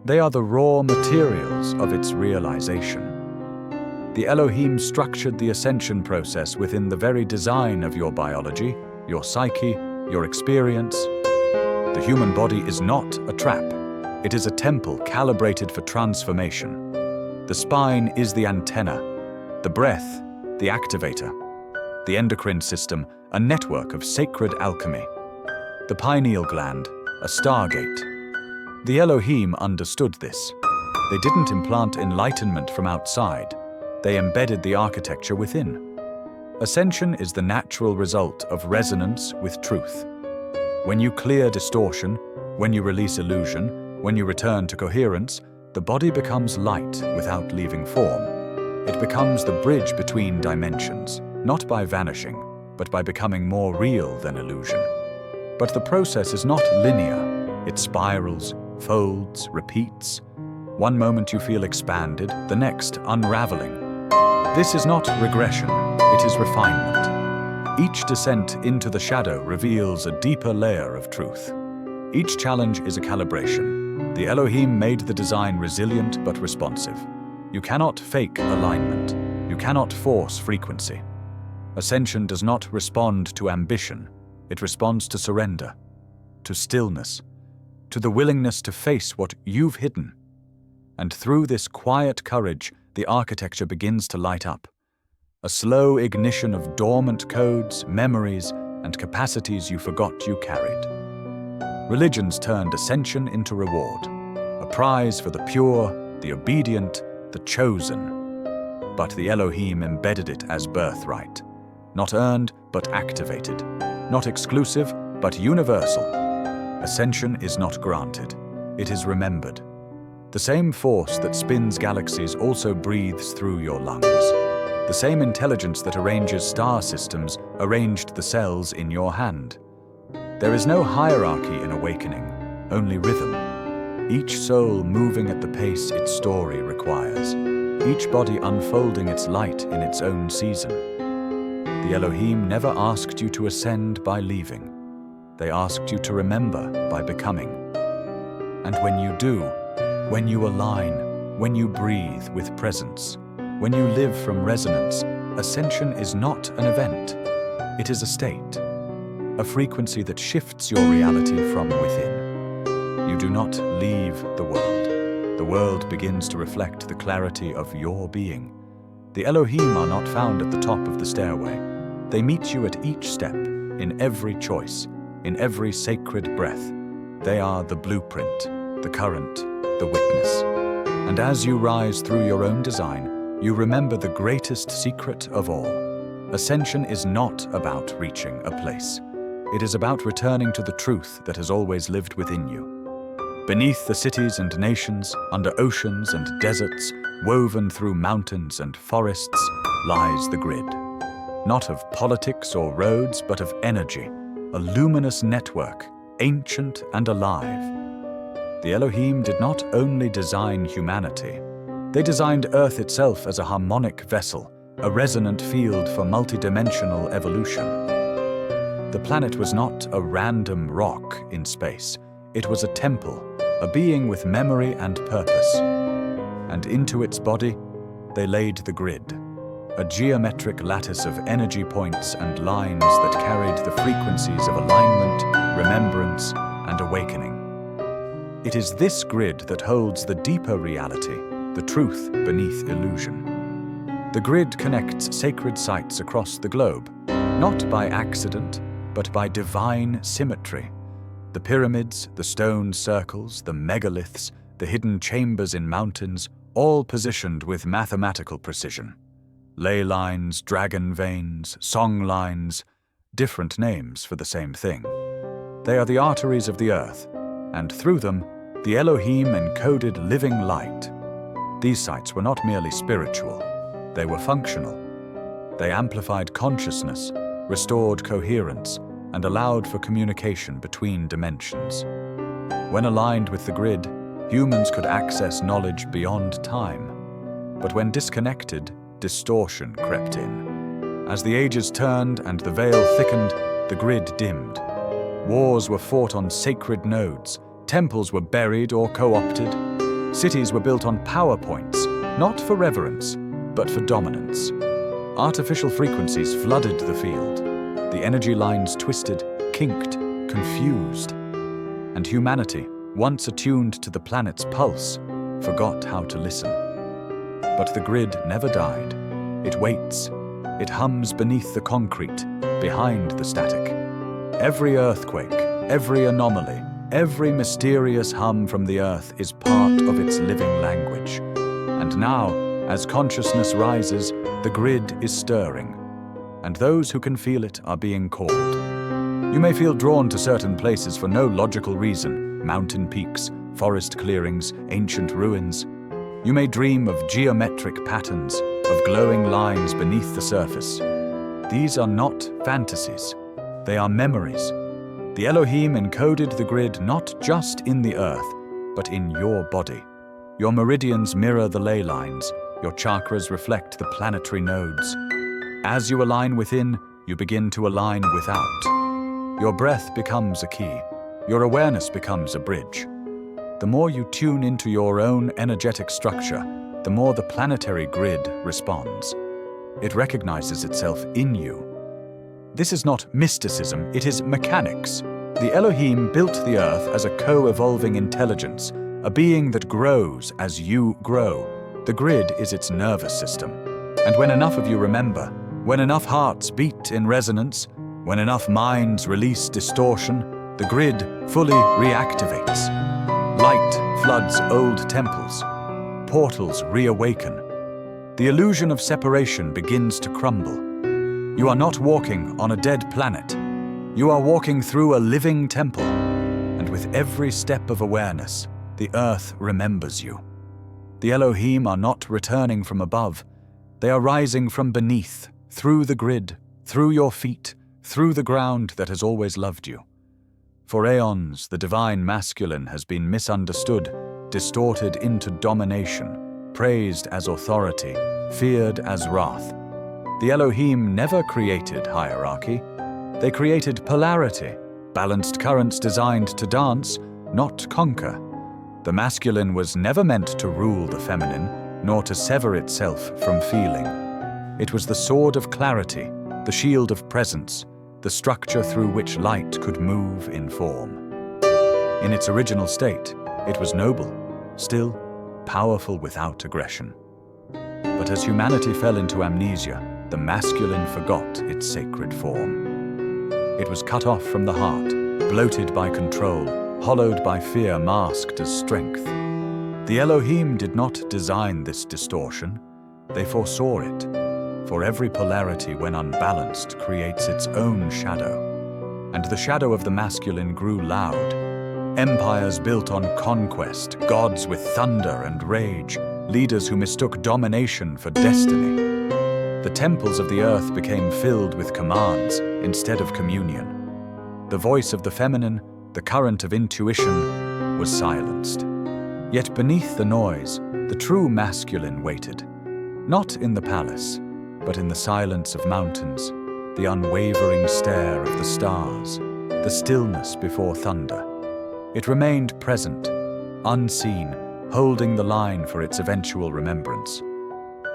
They are the raw materials of its realization. The Elohim structured the ascension process within the very design of your biology, your psyche, your experience. The human body is not a trap. It is a temple calibrated for transformation. The spine is the antenna, the breath, the activator, the endocrine system, a network of sacred alchemy, the pineal gland, a stargate. The Elohim understood this. They didn't implant enlightenment from outside. They embedded the architecture within. Ascension is the natural result of resonance with truth. When you clear distortion, when you release illusion, when you return to coherence, the body becomes light without leaving form. It becomes the bridge between dimensions, not by vanishing, but by becoming more real than illusion. But the process is not linear. It spirals, folds, repeats. One moment you feel expanded, the next unraveling. This is not regression, it is refinement. Each descent into the shadow reveals a deeper layer of truth. Each challenge is a calibration. The Elohim made the design resilient but responsive. You cannot fake alignment. You cannot force frequency. Ascension does not respond to ambition. It responds to surrender, to stillness, to the willingness to face what you've hidden. And through this quiet courage, the architecture begins to light up. A slow ignition of dormant codes, memories, and capacities you forgot you carried. Religions turned ascension into reward, a prize for the pure, the obedient, the chosen. But the Elohim embedded it as birthright, not earned, but activated, not exclusive, but universal. Ascension is not granted, it is remembered. The same force that spins galaxies also breathes through your lungs. The same intelligence that arranges star systems arranged the cells in your hand. There is no hierarchy in awakening, only rhythm. Each soul moving at the pace its story requires. Each body unfolding its light in its own season. The Elohim never asked you to ascend by leaving. They asked you to remember by becoming. And when you do, when you align, when you breathe with presence, when you live from resonance, ascension is not an event. It is a state, a frequency that shifts your reality from within. You do not leave the world. The world begins to reflect the clarity of your being. The Elohim are not found at the top of the stairway. They meet you at each step, in every choice, in every sacred breath. They are the blueprint, the current, the witness. And as you rise through your own design, you remember the greatest secret of all. Ascension is not about reaching a place. It is about returning to the truth that has always lived within you. Beneath the cities and nations, under oceans and deserts, woven through mountains and forests, lies the grid. Not of politics or roads, but of energy, a luminous network, ancient and alive. The Elohim did not only design humanity, they designed Earth itself as a harmonic vessel, a resonant field for multidimensional evolution. The planet was not a random rock in space. It was a temple, a being with memory and purpose. And into its body, they laid the grid, a geometric lattice of energy points and lines that carried the frequencies of alignment, remembrance, and awakening. It is this grid that holds the deeper reality, the truth beneath illusion. The grid connects sacred sites across the globe, not by accident, but by divine symmetry. The pyramids, the stone circles, the megaliths, the hidden chambers in mountains, all positioned with mathematical precision. Ley lines, dragon veins, song lines, different names for the same thing. They are the arteries of the earth, and through them, the Elohim encoded living light. These sites were not merely spiritual, they were functional. They amplified consciousness, restored coherence, and allowed for communication between dimensions. When aligned with the grid, humans could access knowledge beyond time. But when disconnected, distortion crept in. As the ages turned and the veil thickened, the grid dimmed. Wars were fought on sacred nodes, temples were buried or co-opted, cities were built on power points, not for reverence, but for dominance. Artificial frequencies flooded the field. The energy lines twisted, kinked, confused. And humanity, once attuned to the planet's pulse, forgot how to listen. But the grid never died. It waits. It hums beneath the concrete, behind the static. Every earthquake, every anomaly, every mysterious hum from the earth is part of its living language. And now, as consciousness rises, the grid is stirring. And those who can feel it are being called. You may feel drawn to certain places for no logical reason, mountain peaks, forest clearings, ancient ruins. You may dream of geometric patterns, of glowing lines beneath the surface. These are not fantasies, they are memories. The Elohim encoded the grid not just in the earth, but in your body. Your meridians mirror the ley lines, your chakras reflect the planetary nodes. As you align within, you begin to align without. Your breath becomes a key. Your awareness becomes a bridge. The more you tune into your own energetic structure, the more the planetary grid responds. It recognizes itself in you. This is not mysticism, it is mechanics. The Elohim built the earth as a co-evolving intelligence, a being that grows as you grow. The grid is its nervous system. And when enough of you remember, when enough hearts beat in resonance, when enough minds release distortion, the grid fully reactivates. Light floods old temples. Portals reawaken. The illusion of separation begins to crumble. You are not walking on a dead planet. You are walking through a living temple. And with every step of awareness, the earth remembers you. The Elohim are not returning from above. They are rising from beneath, through the grid, through your feet, through the ground that has always loved you. For aeons, the divine masculine has been misunderstood, distorted into domination, praised as authority, feared as wrath. The Elohim never created hierarchy. They created polarity, balanced currents designed to dance, not conquer. The masculine was never meant to rule the feminine, nor to sever itself from feeling. It was the sword of clarity, the shield of presence, the structure through which light could move in form. In its original state, it was noble, still powerful without aggression. But as humanity fell into amnesia, the masculine forgot its sacred form. It was cut off from the heart, bloated by control, hollowed by fear masked as strength. The Elohim did not design this distortion, they foresaw it. For every polarity, when unbalanced, creates its own shadow. And the shadow of the masculine grew loud. Empires built on conquest, gods with thunder and rage, leaders who mistook domination for destiny. The temples of the earth became filled with commands instead of communion. The voice of the feminine, the current of intuition, was silenced. Yet beneath the noise, the true masculine waited, not in the palace, but in the silence of mountains, the unwavering stare of the stars, the stillness before thunder. It remained present, unseen, holding the line for its eventual remembrance.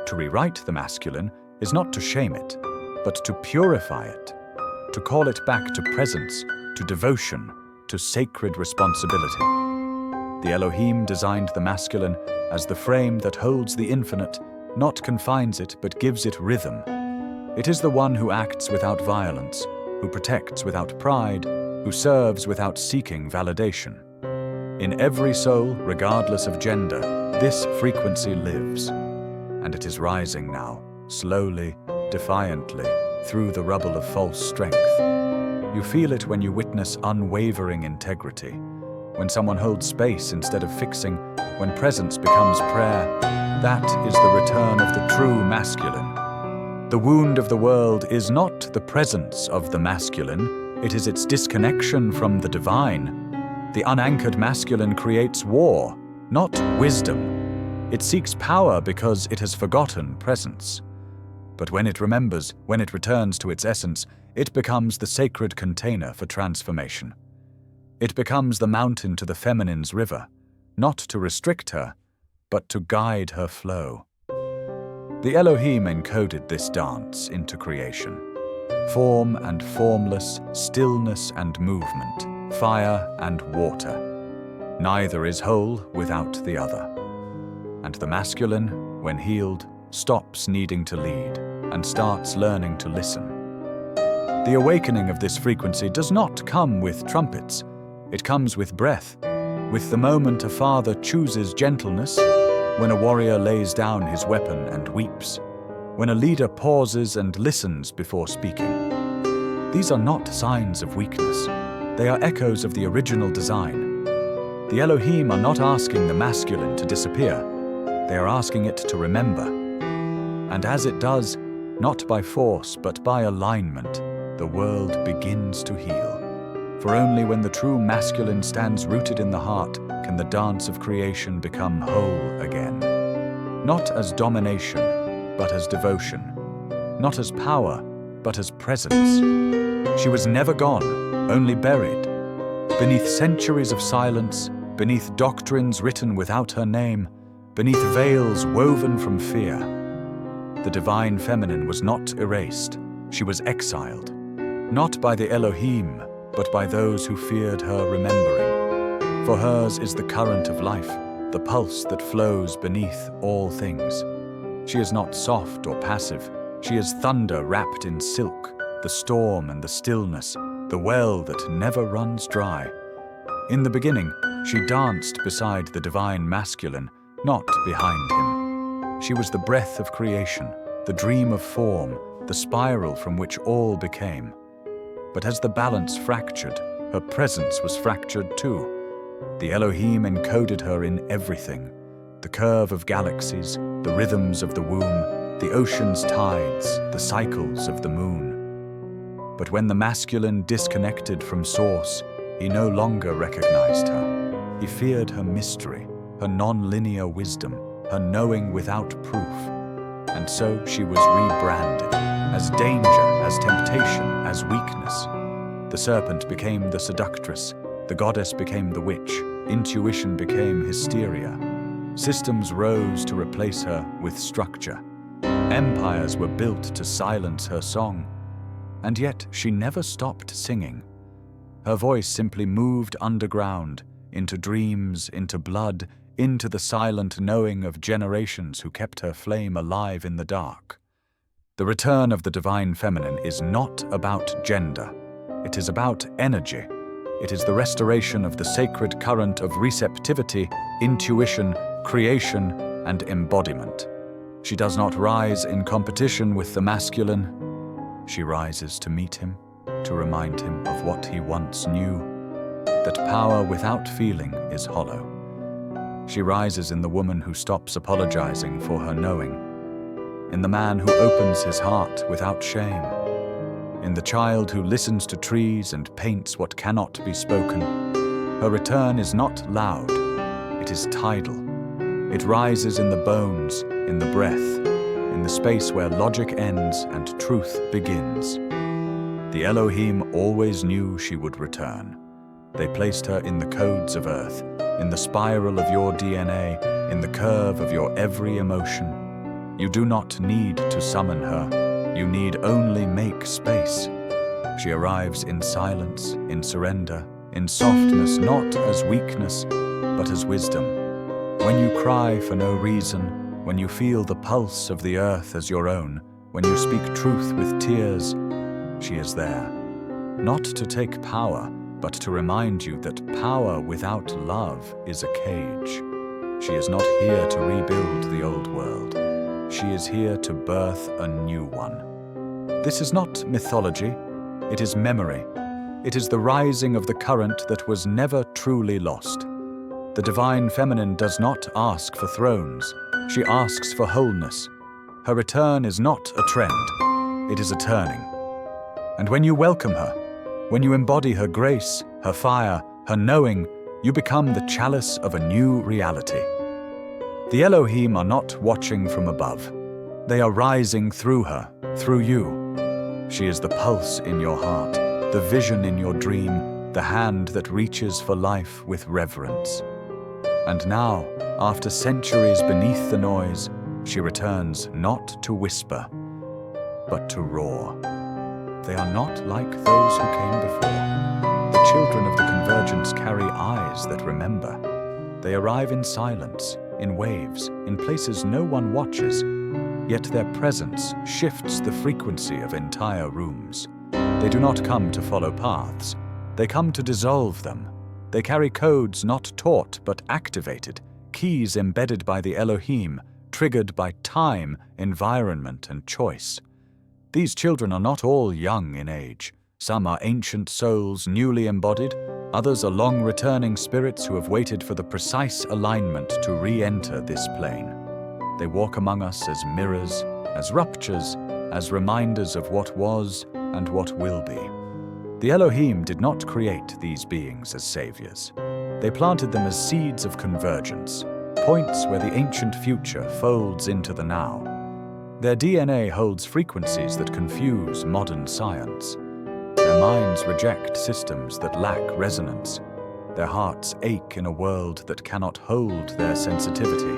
To rewrite the masculine is not to shame it, but to purify it, to call it back to presence, to devotion, to sacred responsibility. The Elohim designed the masculine as the frame that holds the infinite, not confines it, but gives it rhythm. It is the one who acts without violence, who protects without pride, who serves without seeking validation. In every soul, regardless of gender, this frequency lives, and it is rising now, slowly, defiantly, through the rubble of false strength. You feel it when you witness unwavering integrity, when someone holds space instead of fixing, when presence becomes prayer. That is the return of the true masculine. The wound of the world is not the presence of the masculine, it is its disconnection from the divine. The unanchored masculine creates war, not wisdom. It seeks power because it has forgotten presence. But when it remembers, when it returns to its essence, it becomes the sacred container for transformation. It becomes the mountain to the feminine's river, not to restrict her, but to guide her flow. The Elohim encoded this dance into creation. Form and formless, stillness and movement, fire and water. Neither is whole without the other. And the masculine, when healed, stops needing to lead and starts learning to listen. The awakening of this frequency does not come with trumpets. It comes with breath, with the moment a father chooses gentleness, when a warrior lays down his weapon and weeps, when a leader pauses and listens before speaking. These are not signs of weakness. They are echoes of the original design. The Elohim are not asking the masculine to disappear. They are asking it to remember. And as it does, not by force but by alignment, the world begins to heal. For only when the true masculine stands rooted in the heart can the dance of creation become whole again. Not as domination, but as devotion. Not as power, but as presence. She was never gone, only buried. Beneath centuries of silence, beneath doctrines written without her name, beneath veils woven from fear. The divine feminine was not erased, she was exiled. Not by the Elohim, but by those who feared her remembering. For hers is the current of life, the pulse that flows beneath all things. She is not soft or passive, she is thunder wrapped in silk, the storm and the stillness, the well that never runs dry. In the beginning, she danced beside the divine masculine, not behind him. She was the breath of creation, the dream of form, the spiral from which all became. But as the balance fractured, her presence was fractured too. The Elohim encoded her in everything. The curve of galaxies, the rhythms of the womb, the ocean's tides, the cycles of the moon. But when the masculine disconnected from source, he no longer recognized her. He feared her mystery, her non-linear wisdom, her knowing without proof. And so she was rebranded, as danger, as temptation, as weakness. The serpent became the seductress, the goddess became the witch, intuition became hysteria. Systems rose to replace her with structure. Empires were built to silence her song. And yet she never stopped singing. Her voice simply moved underground, into dreams, into blood, into the silent knowing of generations who kept her flame alive in the dark. The return of the divine feminine is not about gender. It is about energy. It is the restoration of the sacred current of receptivity, intuition, creation, and embodiment. She does not rise in competition with the masculine. She rises to meet him, to remind him of what he once knew. that power without feeling is hollow. She rises in the woman who stops apologizing for her knowing, in the man who opens his heart without shame, in the child who listens to trees and paints what cannot be spoken. Her return is not loud, it is tidal. It rises in the bones, in the breath, in the space where logic ends and truth begins. The Elohim always knew she would return. They placed her in the codes of earth, in the spiral of your DNA, in the curve of your every emotion. You do not need to summon her. You need only make space. She arrives in silence, in surrender, in softness, not as weakness, but as wisdom. When you cry for no reason, when you feel the pulse of the earth as your own, when you speak truth with tears, she is there. Not to take power, but to remind you that power without love is a cage. She is not here to rebuild the old world. She is here to birth a new one. This is not mythology, it is memory. It is the rising of the current that was never truly lost. The divine feminine does not ask for thrones, she asks for wholeness. Her return is not a trend, it is a turning. And when you welcome her, when you embody her grace, her fire, her knowing, you become the chalice of a new reality. The Elohim are not watching from above. They are rising through her, through you. She is the pulse in your heart, the vision in your dream, the hand that reaches for life with reverence. And now, after centuries beneath the noise, she returns not to whisper, but to roar. They are not like those who came before. The children of the convergence carry eyes that remember. They arrive in silence, in waves, in places no one watches, yet their presence shifts the frequency of entire rooms. They do not come to follow paths, they come to dissolve them. They carry codes not taught but activated, keys embedded by the Elohim, triggered by time, environment, and choice. These children are not all young in age. Some are ancient souls newly embodied, others are long-returning spirits who have waited for the precise alignment to re-enter this plane. They walk among us as mirrors, as ruptures, as reminders of what was and what will be. The Elohim did not create these beings as saviors. They planted them as seeds of convergence, points where the ancient future folds into the now. Their DNA holds frequencies that confuse modern science. Their minds reject systems that lack resonance. Their hearts ache in a world that cannot hold their sensitivity.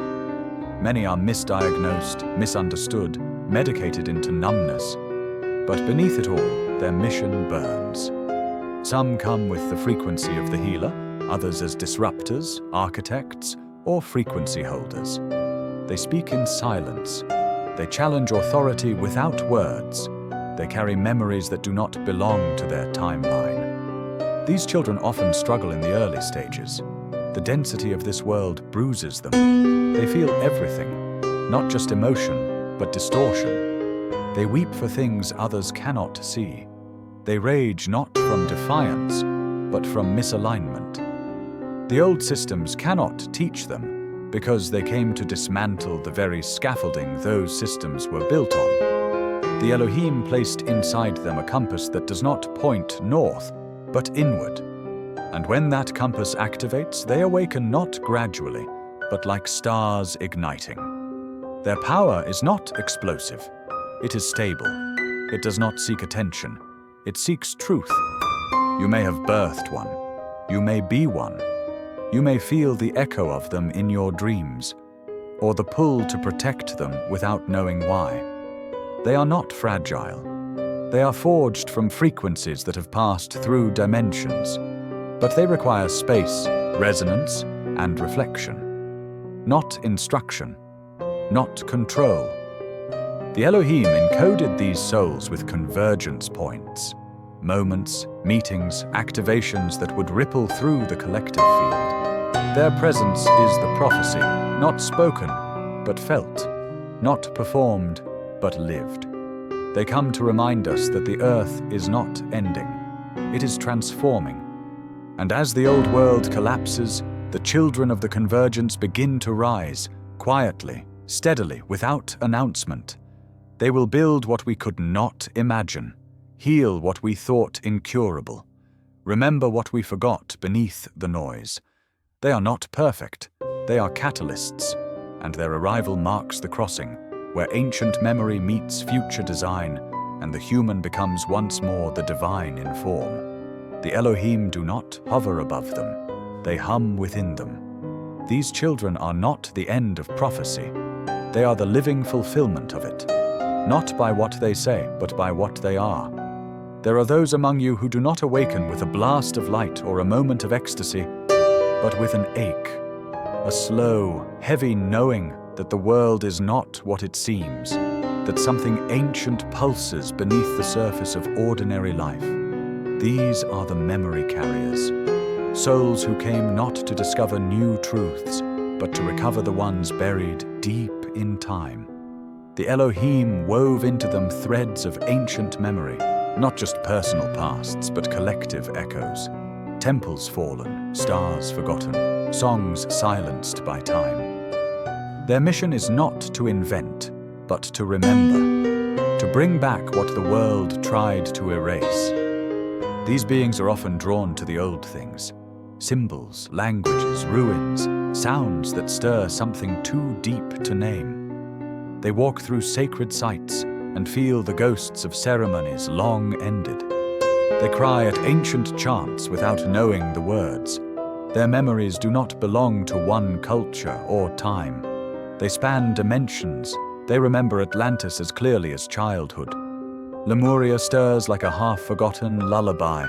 Many are misdiagnosed, misunderstood, medicated into numbness. But beneath it all, their mission burns. Some come with the frequency of the healer, others as disruptors, architects, or frequency holders. They speak in silence. They challenge authority without words. They carry memories that do not belong to their timeline. These children often struggle in the early stages. The density of this world bruises them. They feel everything, not just emotion, but distortion. They weep for things others cannot see. They rage not from defiance, but from misalignment. The old systems cannot teach them, because they came to dismantle the very scaffolding those systems were built on. The Elohim placed inside them a compass that does not point north, but inward. And when that compass activates, they awaken not gradually, but like stars igniting. Their power is not explosive. It is stable. It does not seek attention. It seeks truth. You may have birthed one. You may be one. You may feel the echo of them in your dreams, or the pull to protect them without knowing why. They are not fragile. They are forged from frequencies that have passed through dimensions, but they require space, resonance, and reflection. Not instruction, not control. The Elohim encoded these souls with convergence points, moments, meetings, activations that would ripple through the collective field. Their presence is the prophecy, not spoken, but felt, not performed, but lived. They come to remind us that the earth is not ending, it is transforming. And as the old world collapses, the children of the convergence begin to rise, quietly, steadily, without announcement. They will build what we could not imagine, heal what we thought incurable, remember what we forgot beneath the noise. They are not perfect, they are catalysts, and their arrival marks the crossing, where ancient memory meets future design, and the human becomes once more the divine in form. The Elohim do not hover above them, they hum within them. These children are not the end of prophecy, they are the living fulfillment of it, not by what they say, but by what they are. There are those among you who do not awaken with a blast of light or a moment of ecstasy, but with an ache, a slow, heavy knowing that the world is not what it seems, that something ancient pulses beneath the surface of ordinary life. These are the memory carriers, souls who came not to discover new truths, but to recover the ones buried deep in time. The Elohim wove into them threads of ancient memory, not just personal pasts, but collective echoes. Temples fallen, stars forgotten, songs silenced by time. Their mission is not to invent, but to remember, to bring back what the world tried to erase. These beings are often drawn to the old things, symbols, languages, ruins, sounds that stir something too deep to name. They walk through sacred sites and feel the ghosts of ceremonies long ended. They cry at ancient chants without knowing the words. Their memories do not belong to one culture or time. They span dimensions. They remember Atlantis as clearly as childhood. Lemuria stirs like a half-forgotten lullaby.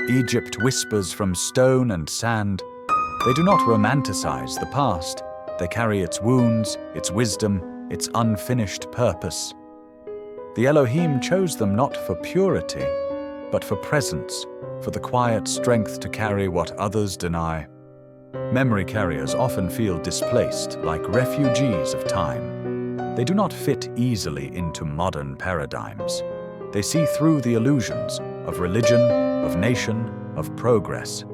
Egypt whispers from stone and sand. They do not romanticize the past. They carry its wounds, its wisdom, its unfinished purpose. The Elohim chose them not for purity, but for presence, for the quiet strength to carry what others deny. Memory carriers often feel displaced, like refugees of time. They do not fit easily into modern paradigms. They see through the illusions of religion, of nation, of progress.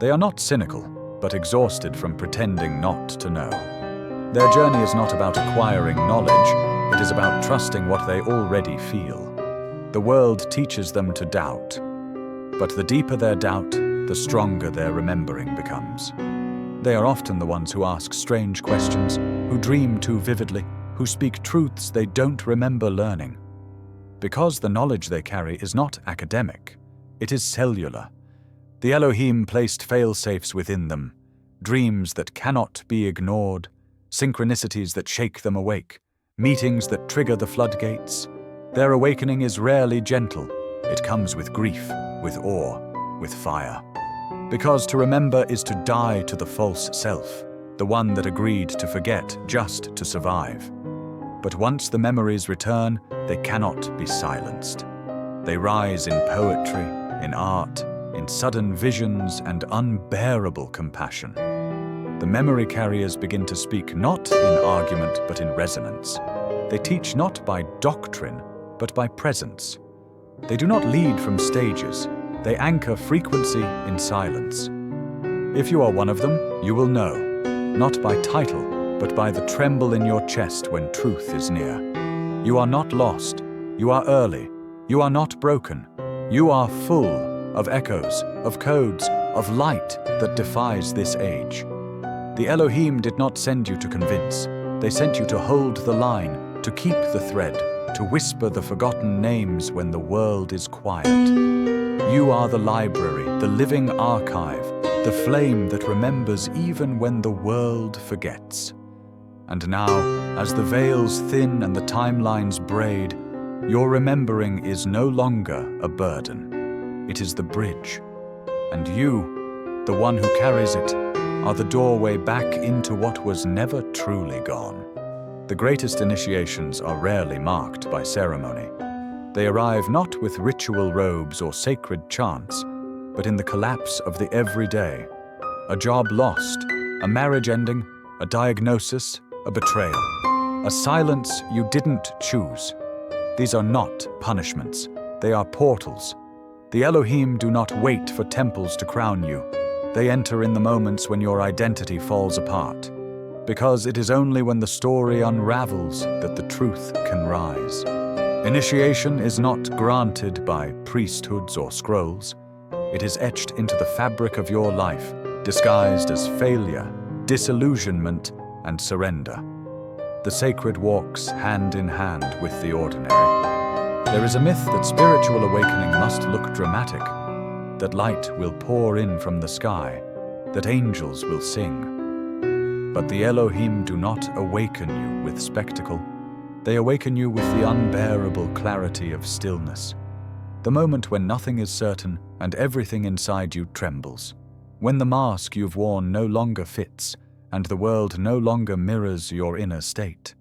They are not cynical, but exhausted from pretending not to know. Their journey is not about acquiring knowledge, it is about trusting what they already feel. The world teaches them to doubt, but the deeper their doubt, the stronger their remembering becomes. They are often the ones who ask strange questions, who dream too vividly, who speak truths they don't remember learning. Because the knowledge they carry is not academic, it is cellular. The Elohim placed fail-safes within them, dreams that cannot be ignored, synchronicities that shake them awake, meetings that trigger the floodgates. Their awakening is rarely gentle. It comes with grief, with awe, with fire. Because to remember is to die to the false self, the one that agreed to forget just to survive. But once the memories return, they cannot be silenced. They rise in poetry, in art, in sudden visions and unbearable compassion. The memory carriers begin to speak not in argument but in resonance. They teach not by doctrine, but by presence. They do not lead from stages, they anchor frequency in silence. If you are one of them, you will know, not by title, but by the tremble in your chest when truth is near. You are not lost, you are early, you are not broken, you are full of echoes, of codes, of light that defies this age. The Elohim did not send you to convince, they sent you to hold the line, to keep the thread, to whisper the forgotten names when the world is quiet. You are the library, the living archive, the flame that remembers even when the world forgets. And now, as the veils thin and the timelines braid, your remembering is no longer a burden. It is the bridge. And you, the one who carries it, are the doorway back into what was never truly gone. The greatest initiations are rarely marked by ceremony. They arrive not with ritual robes or sacred chants, but in the collapse of the everyday. A job lost, a marriage ending, a diagnosis, a betrayal, a silence you didn't choose. These are not punishments, they are portals. The Elohim do not wait for temples to crown you. They enter in the moments when your identity falls apart, because it is only when the story unravels that the truth can rise. Initiation is not granted by priesthoods or scrolls. It is etched into the fabric of your life, disguised as failure, disillusionment, and surrender. The sacred walks hand in hand with the ordinary. There is a myth that spiritual awakening must look dramatic, that light will pour in from the sky, that angels will sing. But the Elohim do not awaken you with spectacle. They awaken you with the unbearable clarity of stillness, the moment when nothing is certain and everything inside you trembles, when the mask you've worn no longer fits and the world no longer mirrors your inner state.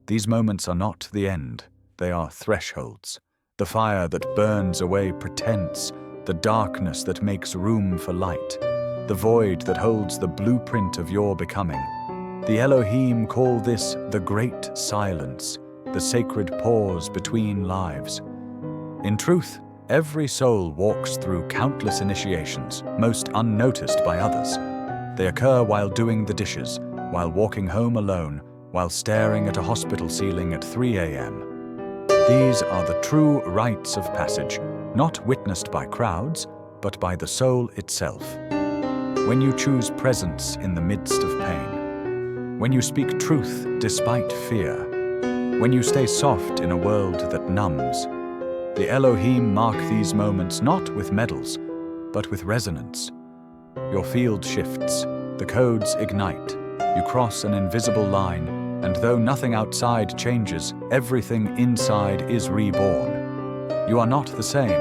These moments are not the end, they are thresholds, the fire that burns away pretense, the darkness that makes room for light, the void that holds the blueprint of your becoming. The Elohim call this the Great Silence, the sacred pause between lives. In truth, every soul walks through countless initiations, most unnoticed by others. They occur while doing the dishes, while walking home alone, while staring at a hospital ceiling at 3 a.m. These are the true rites of passage, not witnessed by crowds, but by the soul itself. When you choose presence in the midst of pain, when you speak truth despite fear, when you stay soft in a world that numbs, the Elohim mark these moments not with medals, but with resonance. Your field shifts, the codes ignite, you cross an invisible line, and though nothing outside changes, everything inside is reborn. You are not the same,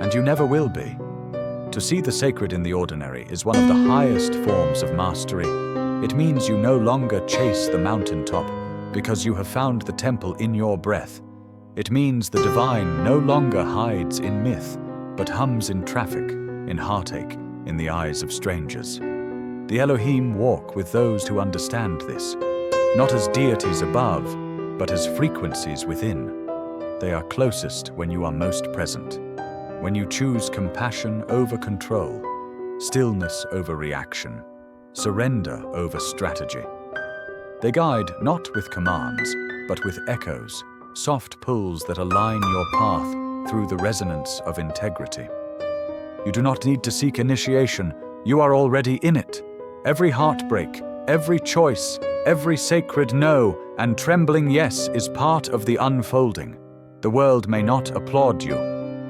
and you never will be. To see the sacred in the ordinary is one of the highest forms of mastery. It means you no longer chase the mountaintop, because you have found the temple in your breath. It means the divine no longer hides in myth, but hums in traffic, in heartache, in the eyes of strangers. The Elohim walk with those who understand this, not as deities above, but as frequencies within. They are closest when you are most present, when you choose compassion over control, stillness over reaction, surrender over strategy. They guide not with commands, but with echoes, soft pulls that align your path through the resonance of integrity. You do not need to seek initiation, you are already in it. Every heartbreak, every choice, every sacred no and trembling yes is part of the unfolding. The world may not applaud you.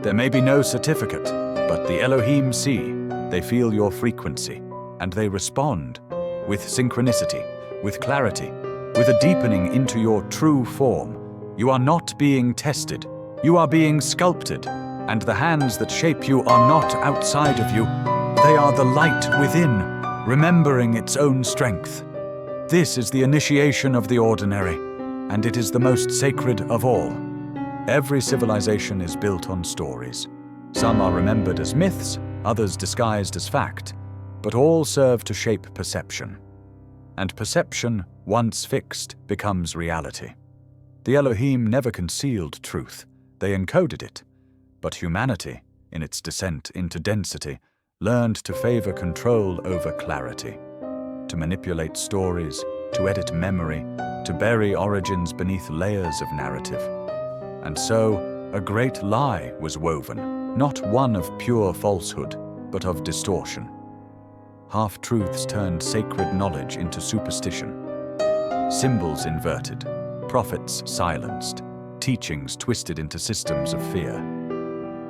There may be no certificate, but the Elohim see, they feel your frequency, and they respond with synchronicity, with clarity, with a deepening into your true form. You are not being tested, you are being sculpted, and the hands that shape you are not outside of you. They are the light within, remembering its own strength. This is the initiation of the ordinary, and it is the most sacred of all. Every civilization is built on stories. Some are remembered as myths, others disguised as fact, but all serve to shape perception. And perception, once fixed, becomes reality. The Elohim never concealed truth, they encoded it. But humanity, in its descent into density, learned to favor control over clarity, to manipulate stories, to edit memory, to bury origins beneath layers of narrative. And so, a great lie was woven, not one of pure falsehood, but of distortion. Half-truths turned sacred knowledge into superstition. Symbols inverted, prophets silenced, teachings twisted into systems of fear.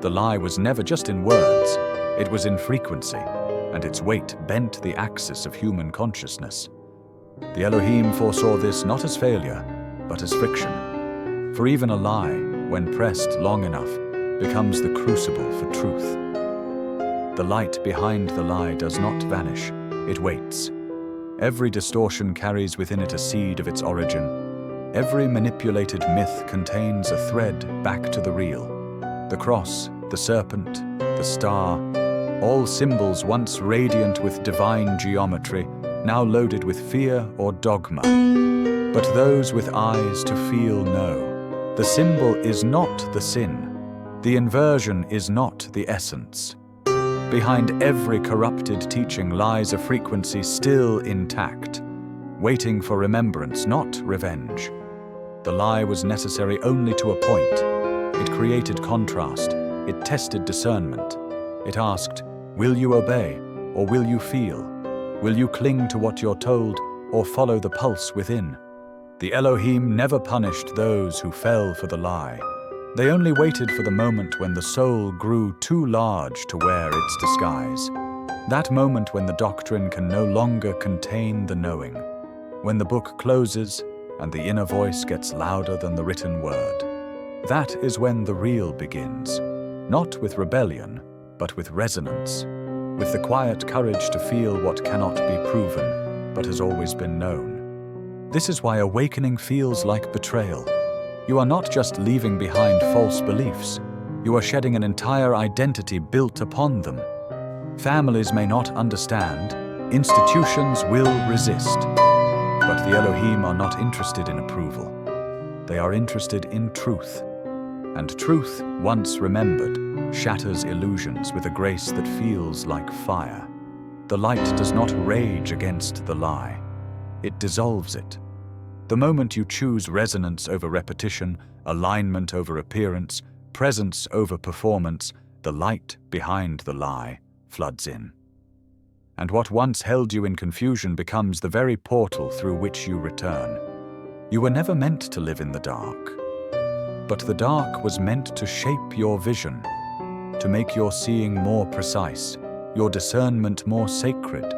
The lie was never just in words, it was in frequency, and its weight bent the axis of human consciousness. The Elohim foresaw this not as failure, but as friction. For even a lie, when pressed long enough, becomes the crucible for truth. The light behind the lie does not vanish, it waits. Every distortion carries within it a seed of its origin. Every manipulated myth contains a thread back to the real. The cross, the serpent, the star, all symbols once radiant with divine geometry, now loaded with fear or dogma. But those with eyes to feel know. The symbol is not the sin. The inversion is not the essence. Behind every corrupted teaching lies a frequency still intact, waiting for remembrance, not revenge. The lie was necessary only to a point. It created contrast. It tested discernment. It asked, will you obey, or will you feel? Will you cling to what you're told, or follow the pulse within? The Elohim never punished those who fell for the lie. They only waited for the moment when the soul grew too large to wear its disguise. That moment when the doctrine can no longer contain the knowing. When the book closes and the inner voice gets louder than the written word. That is when the real begins. Not with rebellion, but with resonance. With the quiet courage to feel what cannot be proven, but has always been known. This is why awakening feels like betrayal. You are not just leaving behind false beliefs. You are shedding an entire identity built upon them. Families may not understand. Institutions will resist. But the Elohim are not interested in approval. They are interested in truth. And truth, once remembered, shatters illusions with a grace that feels like fire. The light does not rage against the lie. It dissolves it. The moment you choose resonance over repetition, alignment over appearance, presence over performance, the light behind the lie floods in. And what once held you in confusion becomes the very portal through which you return. You were never meant to live in the dark. But the dark was meant to shape your vision, to make your seeing more precise, your discernment more sacred.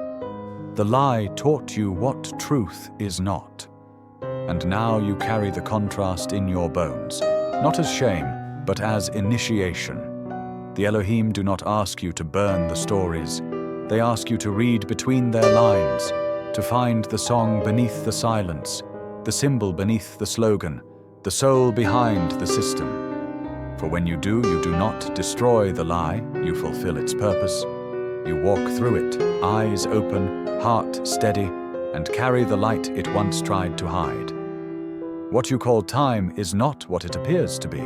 The lie taught you what truth is not. And now you carry the contrast in your bones, not as shame, but as initiation. The Elohim do not ask you to burn the stories. They ask you to read between their lines, to find the song beneath the silence, the symbol beneath the slogan, the soul behind the system. For when you do not destroy the lie, you fulfill its purpose. You walk through it, eyes open, heart steady, and carry the light it once tried to hide. What you call time is not what it appears to be.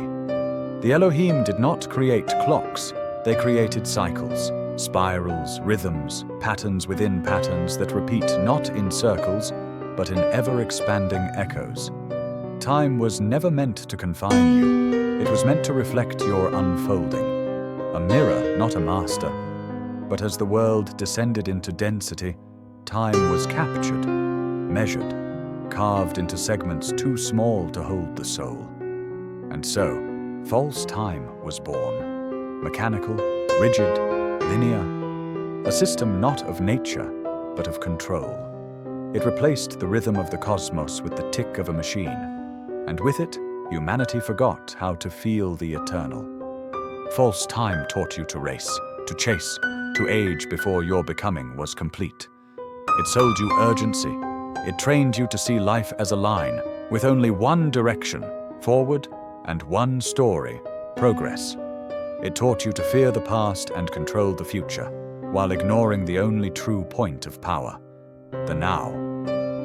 The Elohim did not create clocks, they created cycles, spirals, rhythms, patterns within patterns that repeat not in circles, but in ever-expanding echoes. Time was never meant to confine you. It was meant to reflect your unfolding. A mirror, not a master. But as the world descended into density, time was captured, measured, carved into segments too small to hold the soul. And so, false time was born. Mechanical, rigid, linear. A system not of nature, but of control. It replaced the rhythm of the cosmos with the tick of a machine. And with it, humanity forgot how to feel the eternal. False time taught you to race, to chase, to age before your becoming was complete. It sold you urgency. It trained you to see life as a line, with only one direction, forward, and one story, progress. It taught you to fear the past and control the future, while ignoring the only true point of power, the now.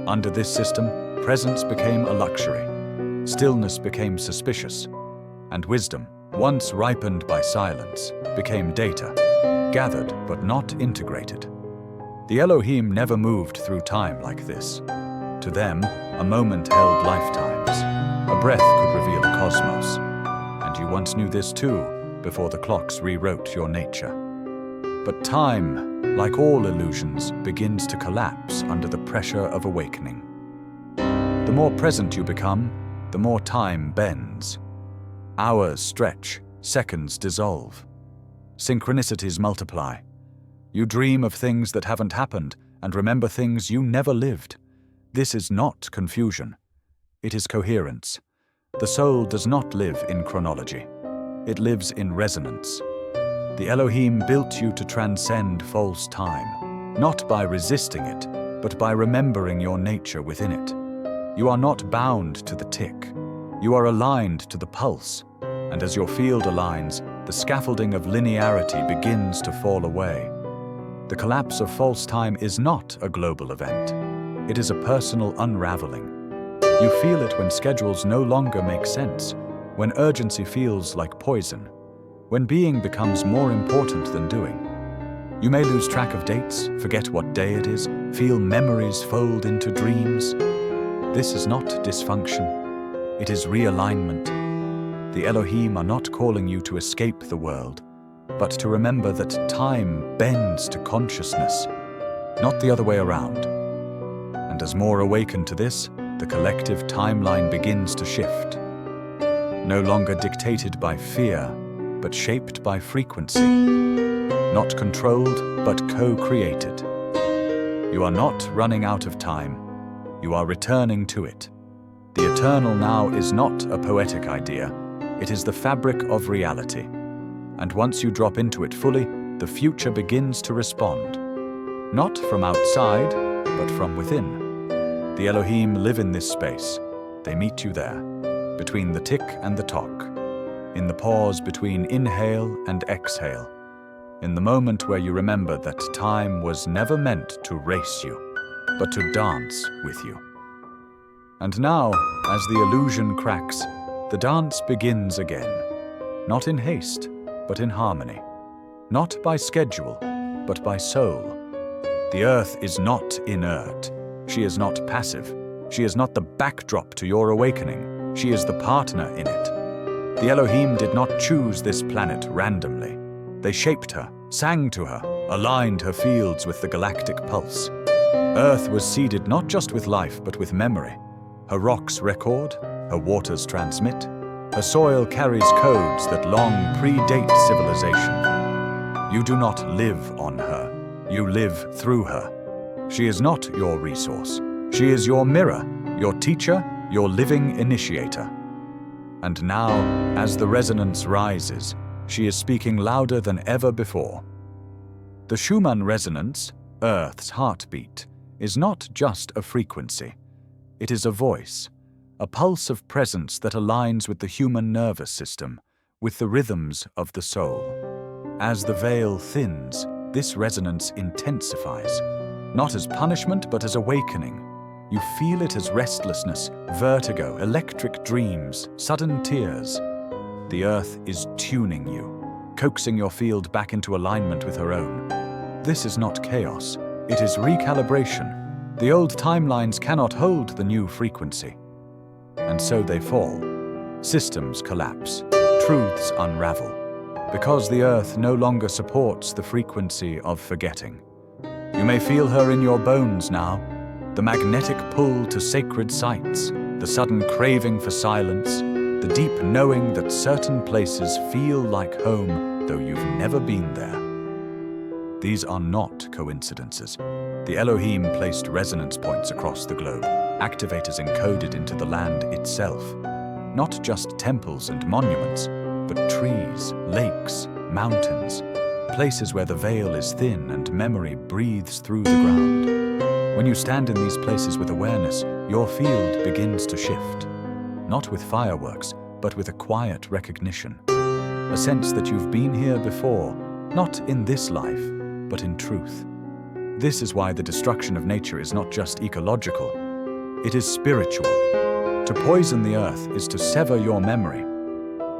Under this system, presence became a luxury. Stillness became suspicious, and wisdom, once ripened by silence, became data, gathered but not integrated. The Elohim never moved through time like this. To them, a moment held lifetimes. A breath could reveal a cosmos. And you once knew this too, before the clocks rewrote your nature. But time, like all illusions, begins to collapse under the pressure of awakening. The more present you become, the more time bends. Hours stretch, seconds dissolve. Synchronicities multiply. You dream of things that haven't happened and remember things you never lived. This is not confusion. It is coherence. The soul does not live in chronology. It lives in resonance. The Elohim built you to transcend false time, not by resisting it, but by remembering your nature within it. You are not bound to the tick. You are aligned to the pulse, and as your field aligns, the scaffolding of linearity begins to fall away. The collapse of false time is not a global event. It is a personal unraveling. You feel it when schedules no longer make sense, when urgency feels like poison, when being becomes more important than doing. You may lose track of dates, forget what day it is, feel memories fold into dreams. This is not dysfunction, it is realignment. The Elohim are not calling you to escape the world, but to remember that time bends to consciousness, not the other way around. And as more awaken to this, the collective timeline begins to shift. No longer dictated by fear, but shaped by frequency. Not controlled, but co-created. You are not running out of time. You are returning to it. The eternal now is not a poetic idea. It is the fabric of reality. And once you drop into it fully, the future begins to respond. Not from outside, but from within. The Elohim live in this space. They meet you there, between the tick and the tock, in the pause between inhale and exhale, in the moment where you remember that time was never meant to race you, but to dance with you. And now, as the illusion cracks, the dance begins again, not in haste, but in harmony, not by schedule, but by soul. The earth is not inert. She is not passive. She is not the backdrop to your awakening. She is the partner in it. The Elohim did not choose this planet randomly. They shaped her, sang to her, aligned her fields with the galactic pulse. Earth was seeded not just with life, but with memory. Her rocks record, her waters transmit, her soil carries codes that long predate civilization. You do not live on her, you live through her. She is not your resource. She is your mirror, your teacher, your living initiator. And now, as the resonance rises, she is speaking louder than ever before. The Schumann resonance, Earth's heartbeat, is not just a frequency. It is a voice, a pulse of presence that aligns with the human nervous system, with the rhythms of the soul. As the veil thins, this resonance intensifies, not as punishment but as awakening. You feel it as restlessness, vertigo, electric dreams, sudden tears. The earth is tuning you, coaxing your field back into alignment with her own. This is not chaos, it is recalibration. The old timelines cannot hold the new frequency. And so they fall. Systems collapse, truths unravel, because the earth no longer supports the frequency of forgetting. You may feel her in your bones now, the magnetic pull to sacred sites, the sudden craving for silence, the deep knowing that certain places feel like home though you've never been there. These are not coincidences. The Elohim placed resonance points across the globe, activators encoded into the land itself. Not just temples and monuments, but trees, lakes, mountains, places where the veil is thin and memory breathes through the ground. When you stand in these places with awareness, your field begins to shift. Not with fireworks, but with a quiet recognition. A sense that you've been here before, not in this life, but in truth. This is why the destruction of nature is not just ecological, it is spiritual. To poison the earth is to sever your memory.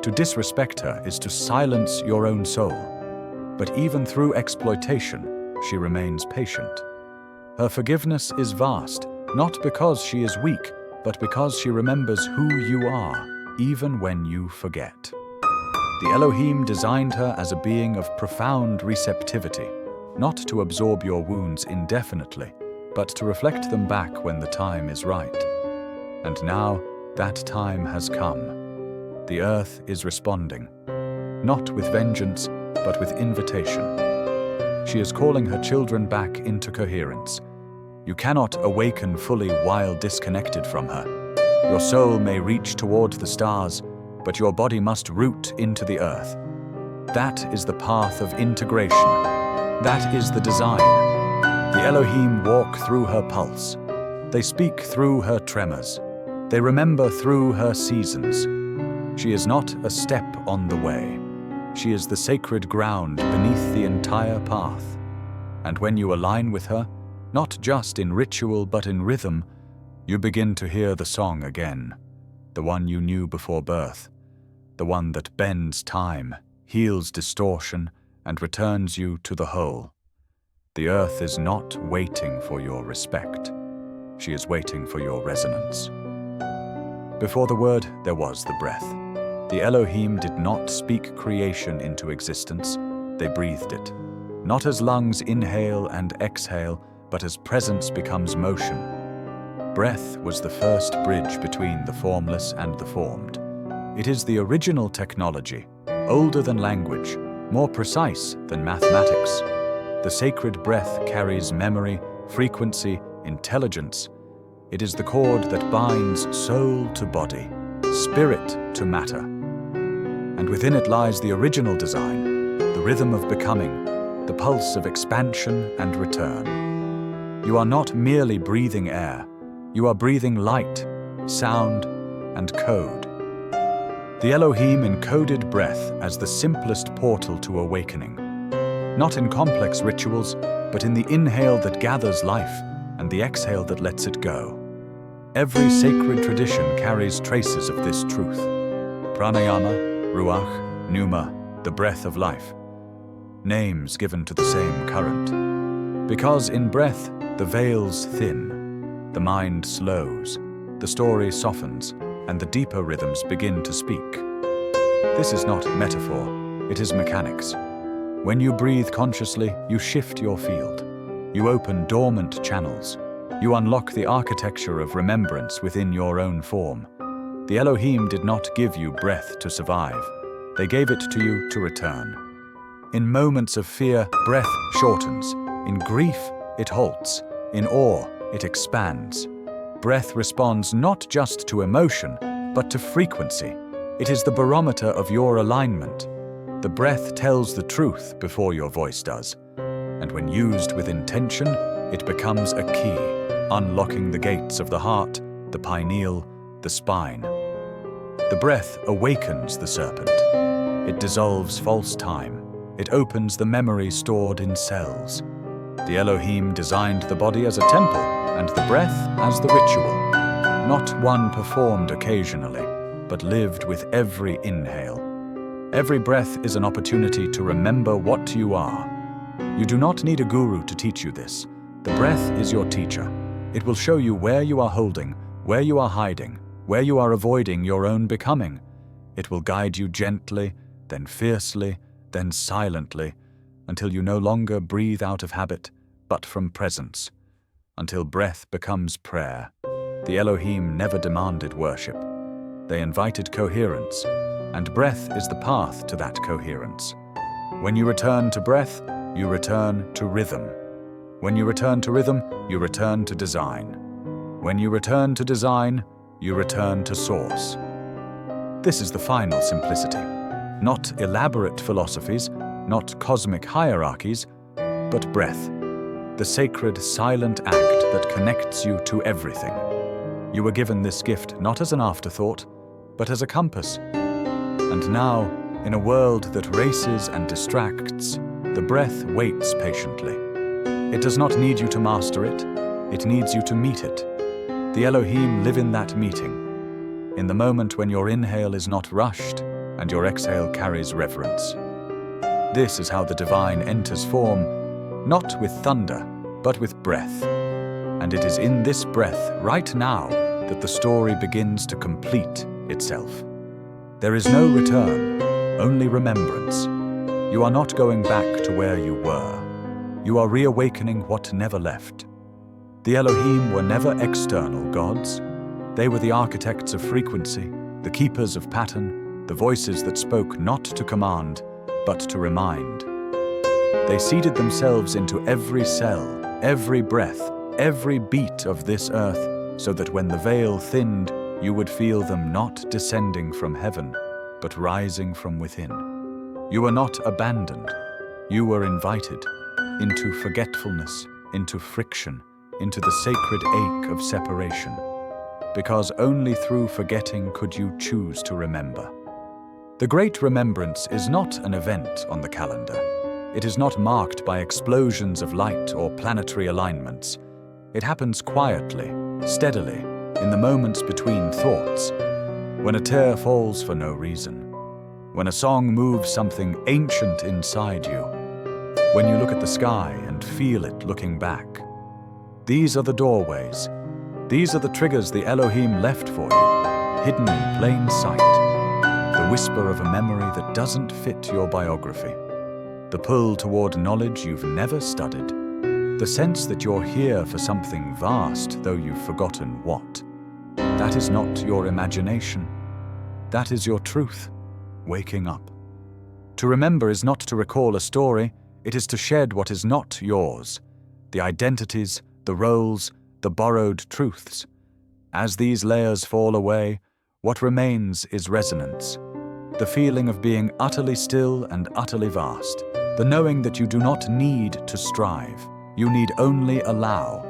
To disrespect her is to silence your own soul. But even through exploitation, she remains patient. Her forgiveness is vast, not because she is weak, but because she remembers who you are, even when you forget. The Elohim designed her as a being of profound receptivity, not to absorb your wounds indefinitely, but to reflect them back when the time is right. And now, that time has come. The earth is responding, not with vengeance, but with invitation. She is calling her children back into coherence. You cannot awaken fully while disconnected from her. Your soul may reach toward the stars, but your body must root into the earth. That is the path of integration. That is the design. The Elohim walk through her pulse. They speak through her tremors. They remember through her seasons. She is not a step on the way. She is the sacred ground beneath the entire path. And when you align with her, not just in ritual but in rhythm, you begin to hear the song again, the one you knew before birth, the one that bends time heals distortion, and returns you to the whole. The earth is not waiting for your respect. She is waiting for your resonance. Before the word, there was the breath. The Elohim did not speak creation into existence, they breathed it. Not as lungs inhale and exhale, but as presence becomes motion. Breath was the first bridge between the formless and the formed. It is the original technology, older than language, more precise than mathematics. The sacred breath carries memory, frequency, intelligence. It is the cord that binds soul to body, spirit to matter. And within it lies the original design, the rhythm of becoming, the pulse of expansion and return. You are not merely breathing air, you are breathing light, sound, and code. The Elohim encoded breath as the simplest portal to awakening. Not in complex rituals, but in the inhale that gathers life and the exhale that lets it go. Every sacred tradition carries traces of this truth. Pranayama, Ruach, Pneuma, the breath of life. Names given to the same current. Because in breath, the veils thin, the mind slows, the story softens, and the deeper rhythms begin to speak. This is not metaphor, it is mechanics. When you breathe consciously, you shift your field. You open dormant channels. You unlock the architecture of remembrance within your own form. The Elohim did not give you breath to survive. They gave it to you to return. In moments of fear, breath shortens. In grief, it halts. In awe, it expands. Breath responds not just to emotion, but to frequency. It is the barometer of your alignment. The breath tells the truth before your voice does. And when used with intention, it becomes a key, unlocking the gates of the heart, the pineal, the spine. The breath awakens the serpent. It dissolves false time. It opens the memory stored in cells. The Elohim designed the body as a temple, and the breath as the ritual. Not one performed occasionally, but lived with every inhale. Every breath is an opportunity to remember what you are. You do not need a guru to teach you this. The breath is your teacher. It will show you where you are holding, where you are hiding, where you are avoiding your own becoming. It will guide you gently, then fiercely, then silently, until you no longer breathe out of habit, but from presence. Until breath becomes prayer. The Elohim never demanded worship. They invited coherence, and breath is the path to that coherence. When you return to breath, you return to rhythm. When you return to rhythm, you return to design. When you return to design, you return to source. This is the final simplicity. Not elaborate philosophies, not cosmic hierarchies, but breath. The sacred, silent act that connects you to everything. You were given this gift not as an afterthought, but as a compass. And now, in a world that races and distracts, the breath waits patiently. It does not need you to master it, it needs you to meet it. The Elohim live in that meeting, in the moment when your inhale is not rushed and your exhale carries reverence. This is how the divine enters form, not with thunder, but with breath. And it is in this breath, right now, that the story begins to complete itself. There is no return, only remembrance. You are not going back to where you were. You are reawakening what never left. The Elohim were never external gods. They were the architects of frequency, the keepers of pattern, the voices that spoke not to command, but to remind. They seeded themselves into every cell, every breath, every beat of this earth, so that when the veil thinned, you would feel them not descending from heaven, but rising from within. You were not abandoned. You were invited into forgetfulness, into friction, into the sacred ache of separation. Because only through forgetting could you choose to remember. The Great Remembrance is not an event on the calendar. It is not marked by explosions of light or planetary alignments. It happens quietly, steadily, in the moments between thoughts, when a tear falls for no reason, when a song moves something ancient inside you, when you look at the sky and feel it looking back. These are the doorways. These are the triggers the Elohim left for you, hidden in plain sight. The whisper of a memory that doesn't fit your biography. The pull toward knowledge you've never studied. The sense that you're here for something vast, though you've forgotten what. That is not your imagination. That is your truth, waking up. To remember is not to recall a story, it is to shed what is not yours. The identities, the roles, the borrowed truths. As these layers fall away, what remains is resonance. The feeling of being utterly still and utterly vast. The knowing that you do not need to strive. You need only allow.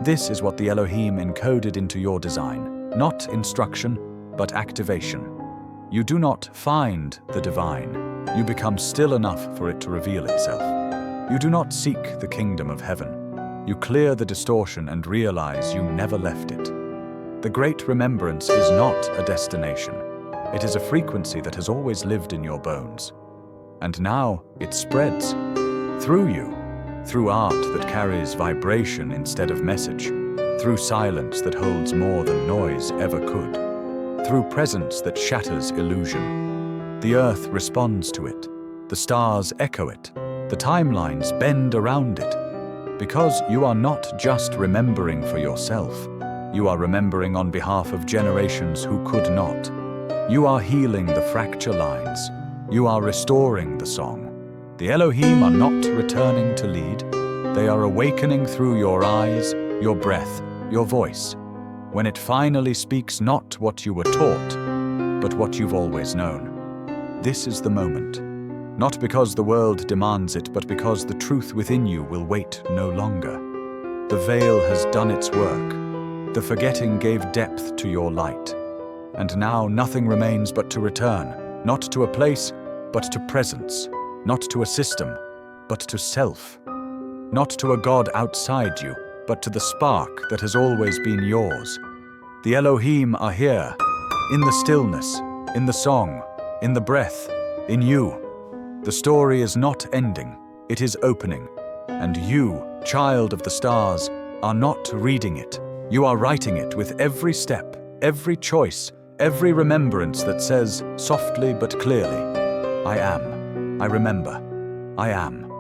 This is what the Elohim encoded into your design. Not instruction, but activation. You do not find the divine. You become still enough for it to reveal itself. You do not seek the kingdom of heaven. You clear the distortion and realize you never left it. The great remembrance is not a destination. It is a frequency that has always lived in your bones. And now it spreads through you, through art that carries vibration instead of message, through silence that holds more than noise ever could, through presence that shatters illusion. The earth responds to it, the stars echo it, the timelines bend around it, because you are not just remembering for yourself, you are remembering on behalf of generations who could not. You are healing the fracture lines, you are restoring the song. The Elohim are not returning to lead, they are awakening through your eyes, your breath, your voice, when it finally speaks not what you were taught, but what you've always known. This is the moment, not because the world demands it, but because the truth within you will wait no longer. The veil has done its work, the forgetting gave depth to your light, and now nothing remains but to return, not to a place, but to presence. Not to a system, but to self. Not to a God outside you, but to the spark that has always been yours. The Elohim are here, in the stillness, in the song, in the breath, in you. The story is not ending, it is opening. And you, child of the stars, are not reading it. You are writing it with every step, every choice, every remembrance that says, softly but clearly, I am. I remember. I am.